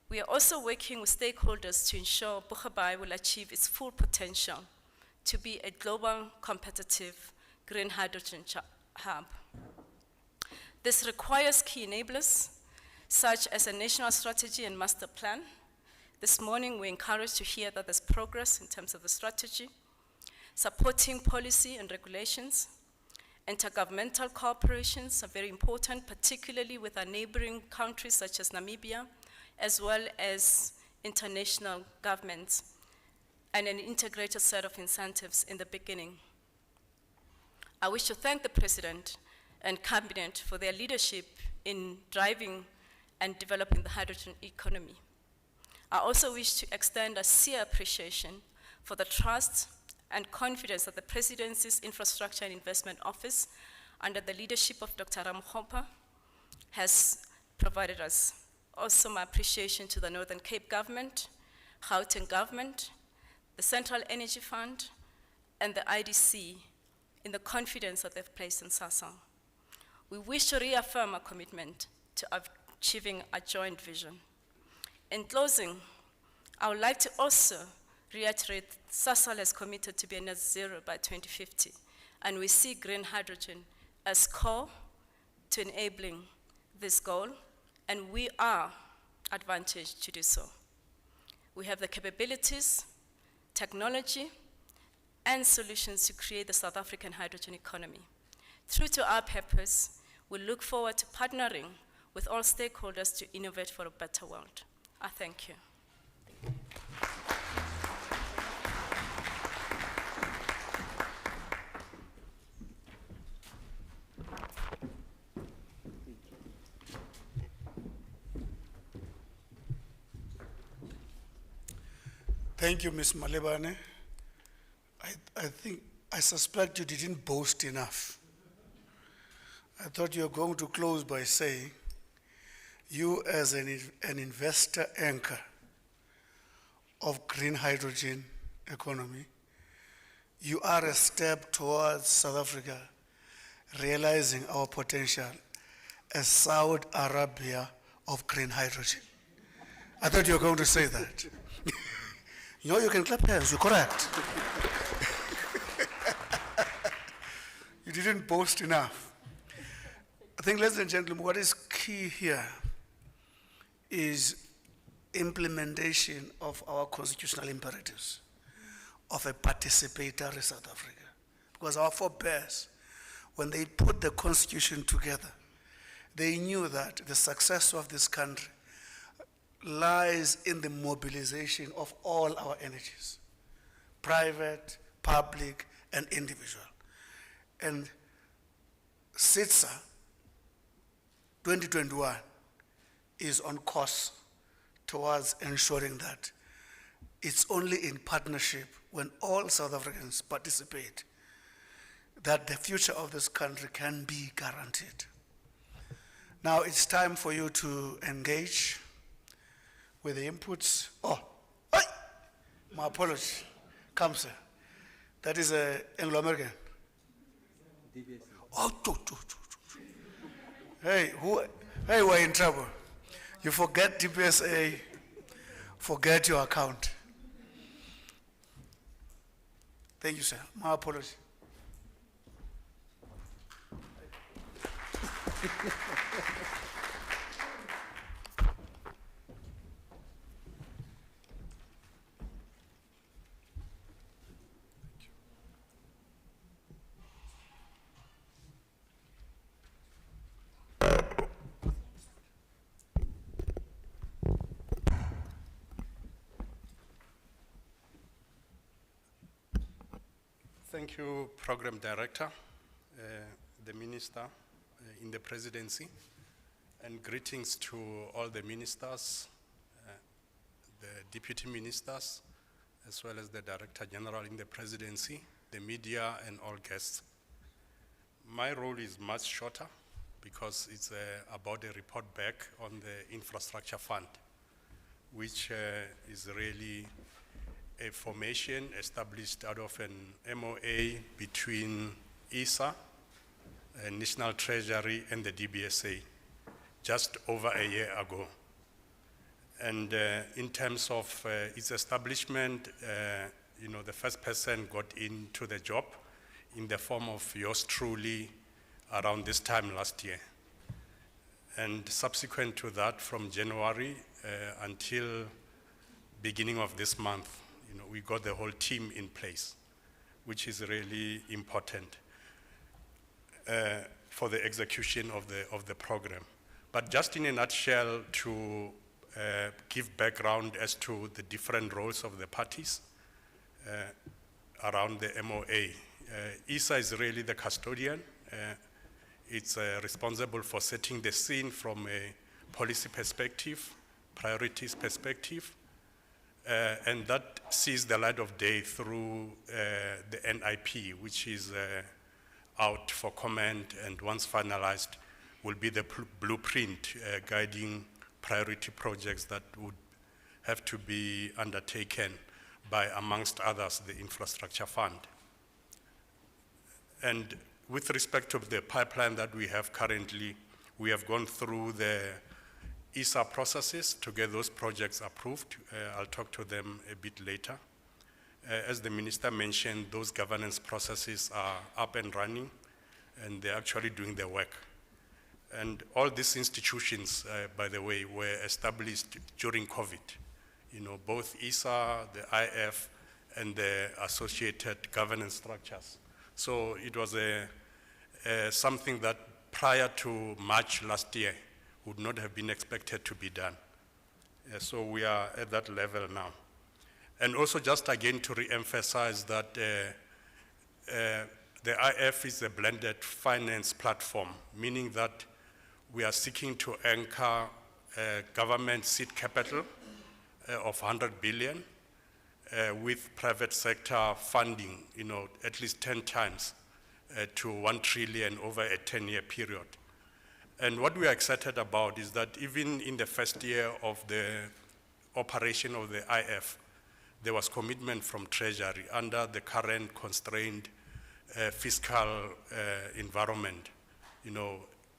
We are also working with stakeholders to ensure Kubayi will achieve its full potential to be a global competitive green hydrogen hub. This requires key enablers, such as a national strategy and master plan. This morning, we're encouraged to hear that there's progress in terms of the strategy, supporting policy and regulations. Intergovernmental cooperations are very important, particularly with our neighboring countries such as Namibia, as well as international governments, and an integrated set of incentives in the beginning. I wish to thank the President and Cabinet for their leadership in driving and developing the hydrogen economy. I also wish to extend a sincere appreciation for the trust and confidence that the Presidency's Infrastructure and Investment Office, under the leadership of Dr. Ramokgopa, has provided us. Also my appreciation to the Northern Cape Government, Gauteng Government, the Central Energy Fund, and the IDC in the confidence that they've placed in SASOL. We wish to reaffirm our commitment to achieving a joint vision. In closing, I would like to also reiterate SASOL has committed to be a net zero by 2050, and we see green hydrogen as core to enabling this goal, and we are advantaged to do so. We have the capabilities, technology, and solutions to create the South African hydrogen economy. True to our purpose, we look forward to partnering with all stakeholders to innovate for a better world. I thank you. Thank you, Ms. Mabelane. I suspect you didn't boast enough. I thought you were going to close by saying, you as an investor anchor of green hydrogen economy, you are a step towards South Africa realizing our potential as Saudi Arabia of green hydrogen. I thought you were going to say that. You know, you can clap hands, you're correct. You didn't boast enough. I think, ladies and gentlemen, what is key here is implementation of our constitutional imperatives of a participatory South Africa. Because our forebears, when they put the constitution together, they knew that the success of this country lies in the mobilization of all our energies, private, public, and individual. And SIDSSA 2021 is on course towards ensuring that it's only in partnership when all South Africans participate that the future of this country can be guaranteed. Now it's time for you to engage with the inputs. Oh, hey, my apology. Come, sir. That is Anglo-American. Oh, hey, we're in trouble. You forget DPSA, forget your account. Thank you, sir. My apology. Thank you, Program Director, the Minister in the Presidency, and greetings to all the ministers, the Deputy Ministers, as well as the Director General in the Presidency, the media, and all guests. My role is much shorter because it's about a report back on the Infrastructure Fund, which is really a formation established out of an MOA between SIDSSA, National Treasury, and the DBSA just over a year ago. And in terms of its establishment, the first person got into the job in the form of yours truly around this time last year. And subsequent to that, from January until beginning of this month, we got the whole team in place, which is really important for the execution of the program. But just in a nutshell, to give background as to the different roles of the parties around the MOA. SIDSSA is really the custodian. It's responsible for setting the scene from a policy perspective, priorities perspective, and that sees the light of day through the NIP, which is out for comment, and once finalized will be the blueprint guiding priority projects that would have to be undertaken by, amongst others, the Infrastructure Fund. And with respect to the pipeline that we have currently, we have gone through the SIDSSA processes to get those projects approved. I'll talk to them a bit later. As the Minister mentioned, those governance processes are up and running, and they're actually doing their work. And all these institutions, by the way, were established during COVID. Both SIDSSA, the IF, and the associated governance structures. So it was something that prior to March last year would not have been expected to be done. So we are at that level now. And also just again to re-emphasize that the IF is a blended finance platform, meaning that we are seeking to anchor government seed capital of 100 billion with private sector funding, at least 10 times to 1 trillion over a 10-year period. And what we are excited about is that even in the first year of the operation of the IF, there was commitment from Treasury under the current constrained fiscal environment.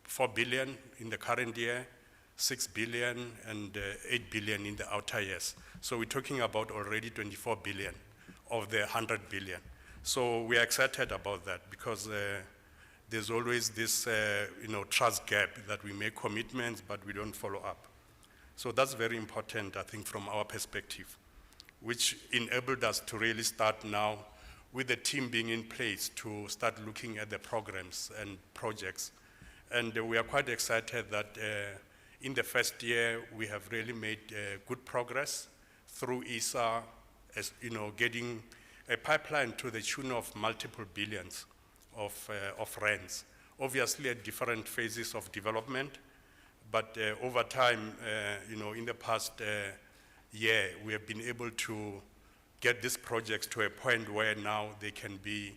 4 billion in the current year, 6 billion, and 8 billion in the outer years. So we're talking about already 24 billion of the 100 billion. So we are excited about that because there's always this trust gap that we make commitments, but we don't follow up. So that's very important, I think, from our perspective, which enabled us to really start now with the team being in place to start looking at the programs and projects. And we are quite excited that in the first year, we have really made good progress through SIDSSA, as getting a pipeline to the tune of multiple billions of rands. Obviously at different phases of development, but over time, in the past year, we have been able to get these projects to a point where now they can be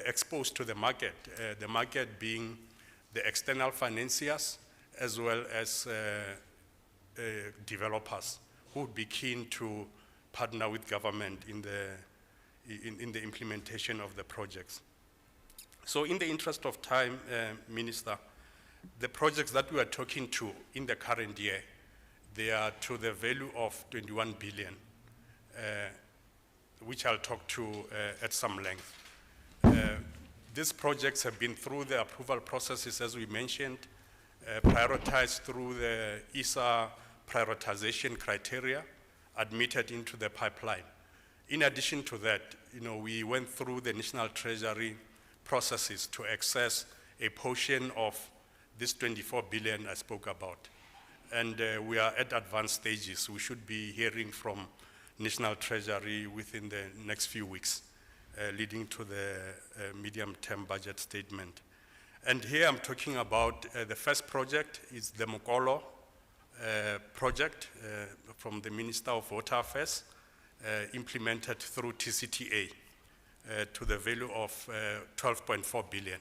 exposed to the market being the external financiers as well as developers who would be keen to partner with government in the implementation of the projects. So in the interest of time, Minister, the projects that we are talking to in the current year, they are to the value of 21 billion, which I'll talk to at some length. these projects have been through the approval processes, as we mentioned, prioritized through the SIDSSA prioritization criteria, admitted into the pipeline. In addition to that, we went through the National Treasury processes to access a portion of this 24 billion I spoke about. And we are at advanced stages. We should be hearing from National Treasury within the next few weeks, leading to the medium-term budget statement. And here I'm talking about the first project is the Noxolo project from the Minister of Water Affairs, implemented through TCTA to the value of 12.4 billion.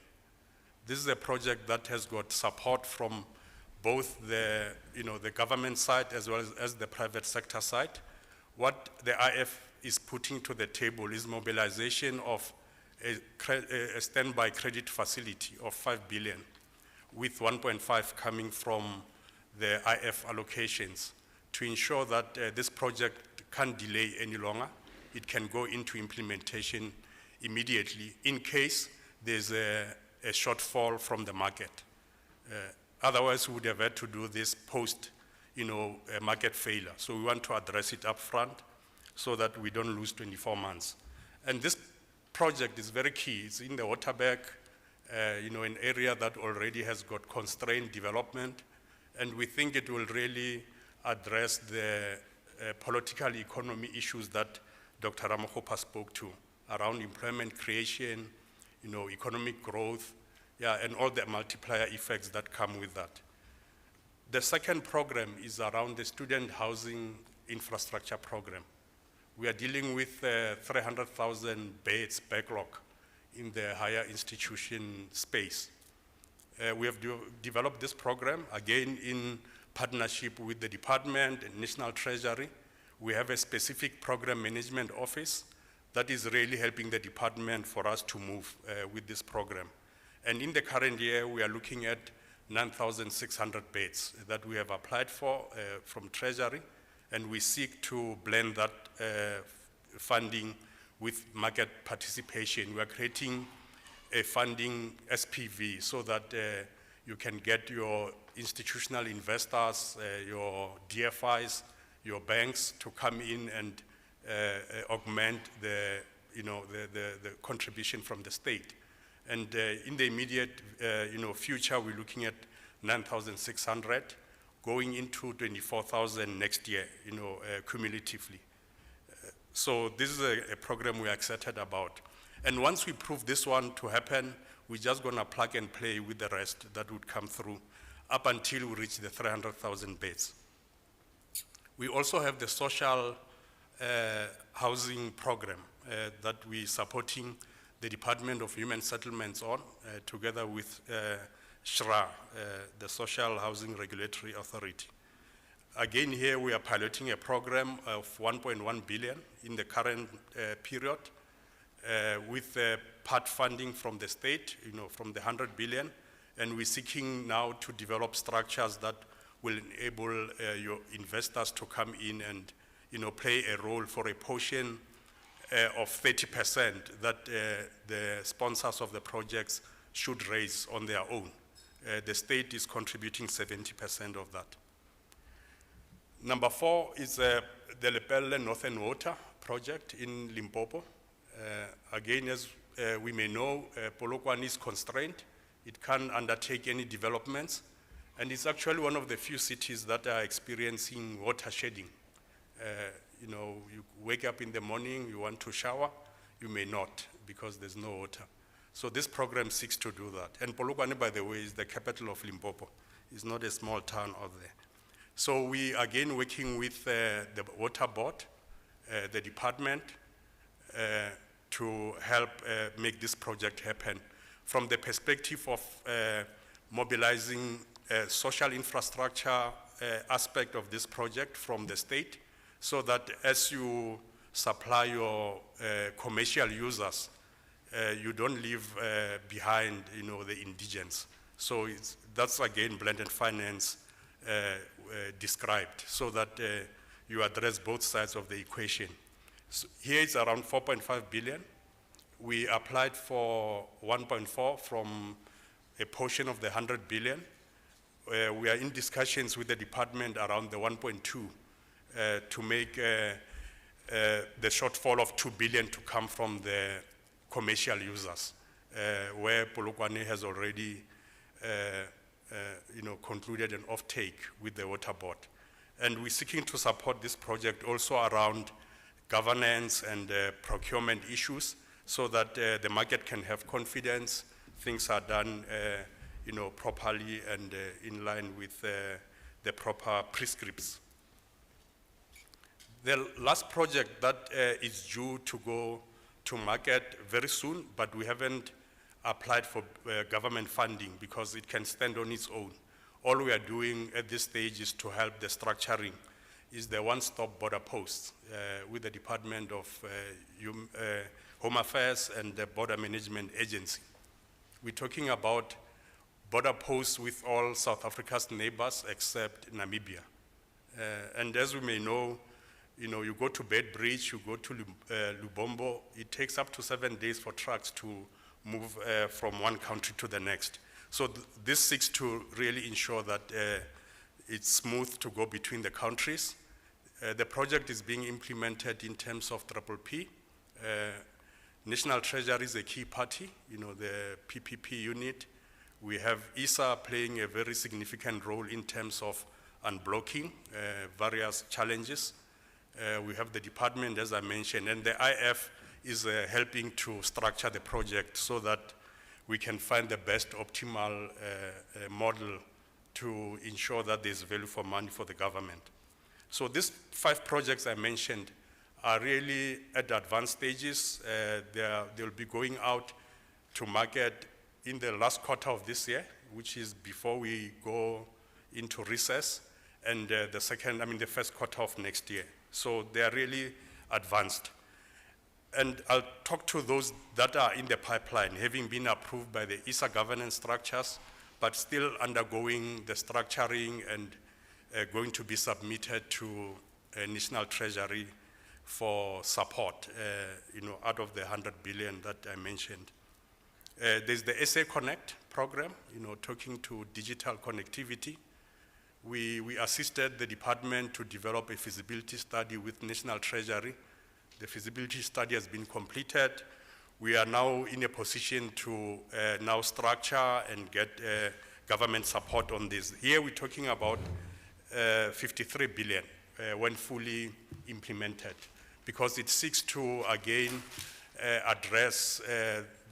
This is a project that has got support from both the, the government side as well as the private sector side. What the IF is putting to the table is mobilization of a standby credit facility of 5 billion, with 1.5 coming from the IF allocations to ensure that this project can't delay any longer. It can go into implementation immediately in case there's a shortfall from the market. Otherwise, we would have had to do this post, market failure. So we want to address it up front so that we don't lose 24 months. And this project is very key. It's in the Waterberg, an area that already has got constrained development, and we think it will really address the political economy issues that Dr. Ramokgopa spoke to around employment creation, economic growth, and all the multiplier effects that come with that. The second program is around the student housing infrastructure program. We are dealing with 300,000 beds backlog in the higher institution space. We have developed this program, again, in partnership with the department and National Treasury. We have a specific program management office that is really helping the department for us to move with this program. And in the current year, we are looking at 9,600 beds that we have applied for from Treasury, and we seek to blend that funding with market participation. We are creating a funding SPV so that you can get your institutional investors, your DFIs, your banks to come in and augment the contribution from the state. And in the immediate future, we're looking at 9,600 going into 24,000 next year, cumulatively. So this is a program we're excited about. And once we prove this one to happen, we're just gonna plug and play with the rest that would come through up until we reach the 300,000 beds. We also have the social housing program that we're supporting the Department of Human Settlements on, together with SHRA, the Social Housing Regulatory Authority. Again, here we are piloting a program of 1.1 billion in the current period, with part funding from the state, from the 100 billion, and we're seeking now to develop structures that will enable your investors to come in and play a role for a portion of 30% that the sponsors of the projects should raise on their own. The state is contributing 70% of that. Number 4 is the Bapela Northern Water project in Limpopo. Again, as we may know, Polokwane is constrained. It can't undertake any developments, and it's actually one of the few cities that are experiencing water shedding. You wake up in the morning, you want to shower, you may not because there's no water. So this program seeks to do that. And Polokwane, by the way, is the capital of Limpopo. It's not a small town out there. So we again working with the water board, the department, to help make this project happen from the perspective of mobilizing social infrastructure aspect of this project from the state, so that as you supply your commercial users, you don't leave behind the indigents. So that's again blended finance described, so that you address both sides of the equation. So here it's around 4.5 billion We applied for 1.4 from a portion of the 100 billion. We are in discussions with the department around the 1.2 to make the shortfall of 2 billion to come from the commercial users, where Polokwane has already concluded an offtake with the water board. And we're seeking to support this project also around governance and procurement issues so that the market can have confidence, things are done properly and in line with the proper prescripts. The last project that is due to go to market very soon, but we haven't applied for government funding because it can stand on its own. All we are doing at this stage is to help the structuring, is the one-stop border post with the Department of Home Affairs and the Border Management Agency. We're talking about border posts with all South Africa's neighbors except Namibia. And as we may know, you go to Bedbridge, you go to Lubombo, it takes up to 7 days for trucks to move from one country to the next. So this seeks to really ensure that it's smooth to go between the countries. The project is being implemented in terms of PPP. National Treasury is a key party, the PPP unit. We have SIDSSA playing a very significant role in terms of unblocking various challenges. We have the department, as I mentioned, and the IF is helping to structure the project so that we can find the best optimal model to ensure that there's value for money for the government. So these 5 projects I mentioned are really at advanced stages. They'll be going out to market in the last quarter of this year, which is before we go into recess, and the first quarter of next year. So they are really advanced. And I'll talk to those that are in the pipeline, having been approved by the SIDSSA governance structures, but still undergoing the structuring and going to be submitted to National Treasury for support, out of the 100 billion that I mentioned. There's the SA Connect program, talking to digital connectivity. We assisted the department to develop a feasibility study with National Treasury. The feasibility study has been completed. We are now in a position to now structure and get government support on this. Here we're talking about 53 billion when fully implemented, because it seeks to, again, address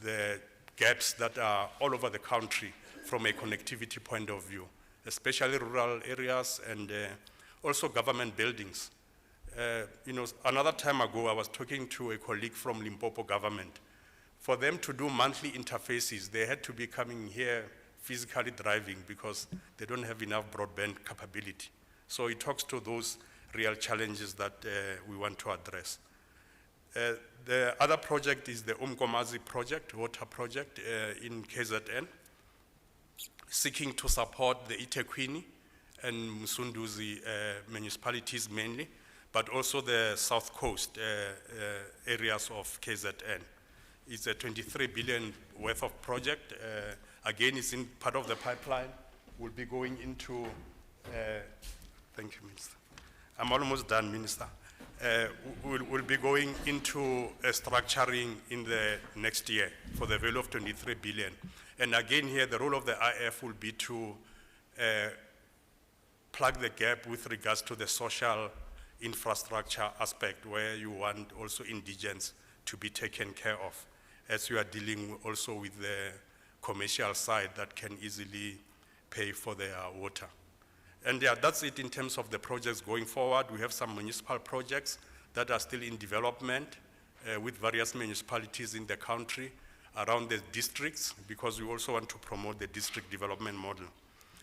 the gaps that are all over the country from a connectivity point of view, especially rural areas and also government buildings. Another time ago, I was talking to a colleague from Limpopo government. For them to do monthly interfaces, they had to be coming here physically driving because they don't have enough broadband capability. So it talks to those real challenges that we want to address. The other project is the Umkomazi project, water project in KZN, seeking to support the eThekwini and Msunduzi municipalities mainly, but also the South Coast areas of KZN. It's a 23 billion worth of project. Again, it's in part of the pipeline. We'll be going into, thank you, Minister. I'm almost done, Minister. We'll be going into a structuring in the next year for the value of 23 billion. And again here, the role of the IF will be to plug the gap with regards to the social infrastructure aspect, where you want also indigents to be taken care of, as you are dealing also with the commercial side that can easily pay for their water. And yeah, that's it in terms of the projects going forward. We have some municipal projects that are still in development with various municipalities in the country around the districts, because we also want to promote the district development model.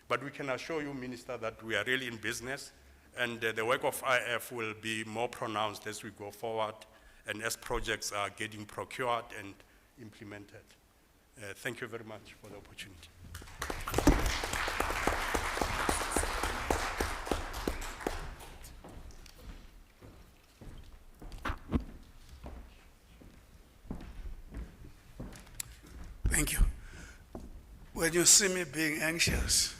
But we can assure you, Minister, that we are really in business, and the work of IF will be more pronounced as we go forward and as projects are getting procured and implemented. Thank you very much for the opportunity. Thank you. When you see me being anxious,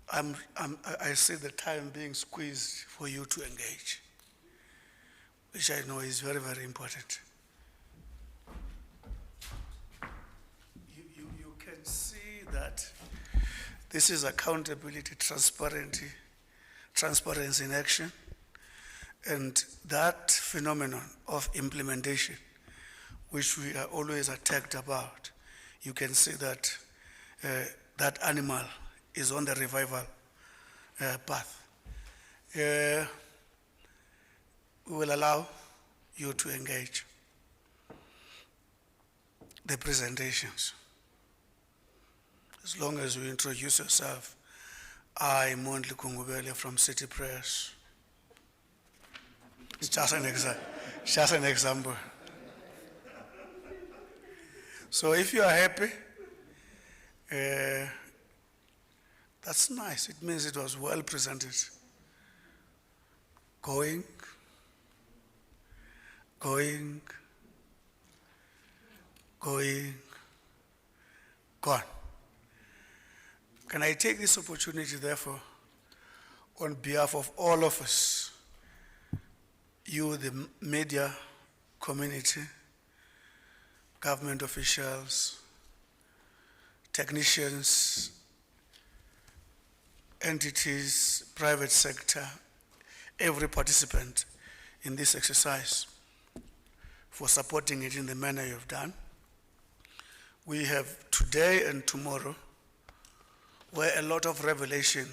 I see the time being squeezed for you to engage, which I know is very, very important. You can see that this is accountability, transparency in action, and that phenomenon of implementation, which we are always attacked about, you can see that that animal is on the revival path. We will allow you to engage the presentations. As long as you introduce yourself, I, Mondli Gungubele from City Press. It's just an example. So if you are happy, that's nice. It means it was well presented. Going, gone. Can I take this opportunity, therefore, on behalf of all of us, you, the media community, government officials, technicians, entities, private sector, every participant in this exercise for supporting it in the manner you have done. We have today and tomorrow where a lot of revelation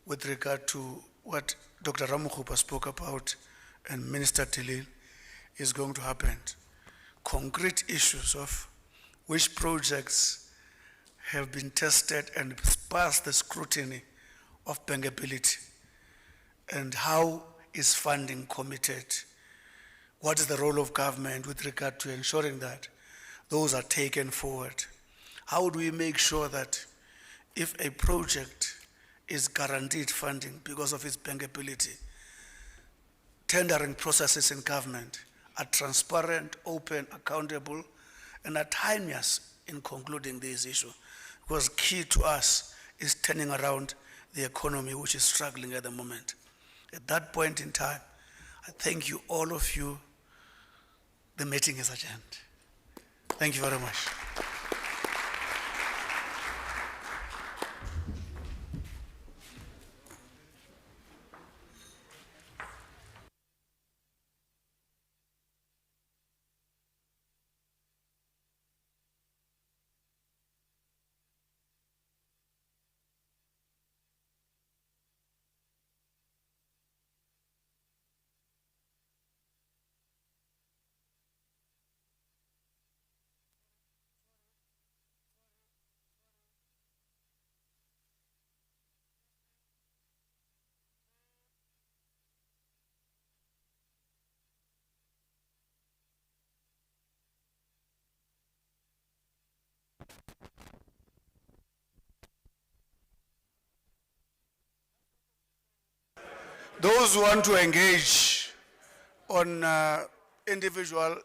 with regard to what Dr. Ramokgopa spoke about and Minister Lille is going to happen. Concrete issues of which projects have been tested and passed the scrutiny of bankability, and how is funding committed? What is the role of government with regard to ensuring that those are taken forward? How do we make sure that if a project is guaranteed funding because of its bankability, tendering processes in government are transparent, open, accountable, and are timeless in concluding this issue? Because key to us is turning around the economy, which is struggling at the moment. At that point in time, I thank you, all of you. The meeting is adjourned. Thank you very much. Those who want to engage on individual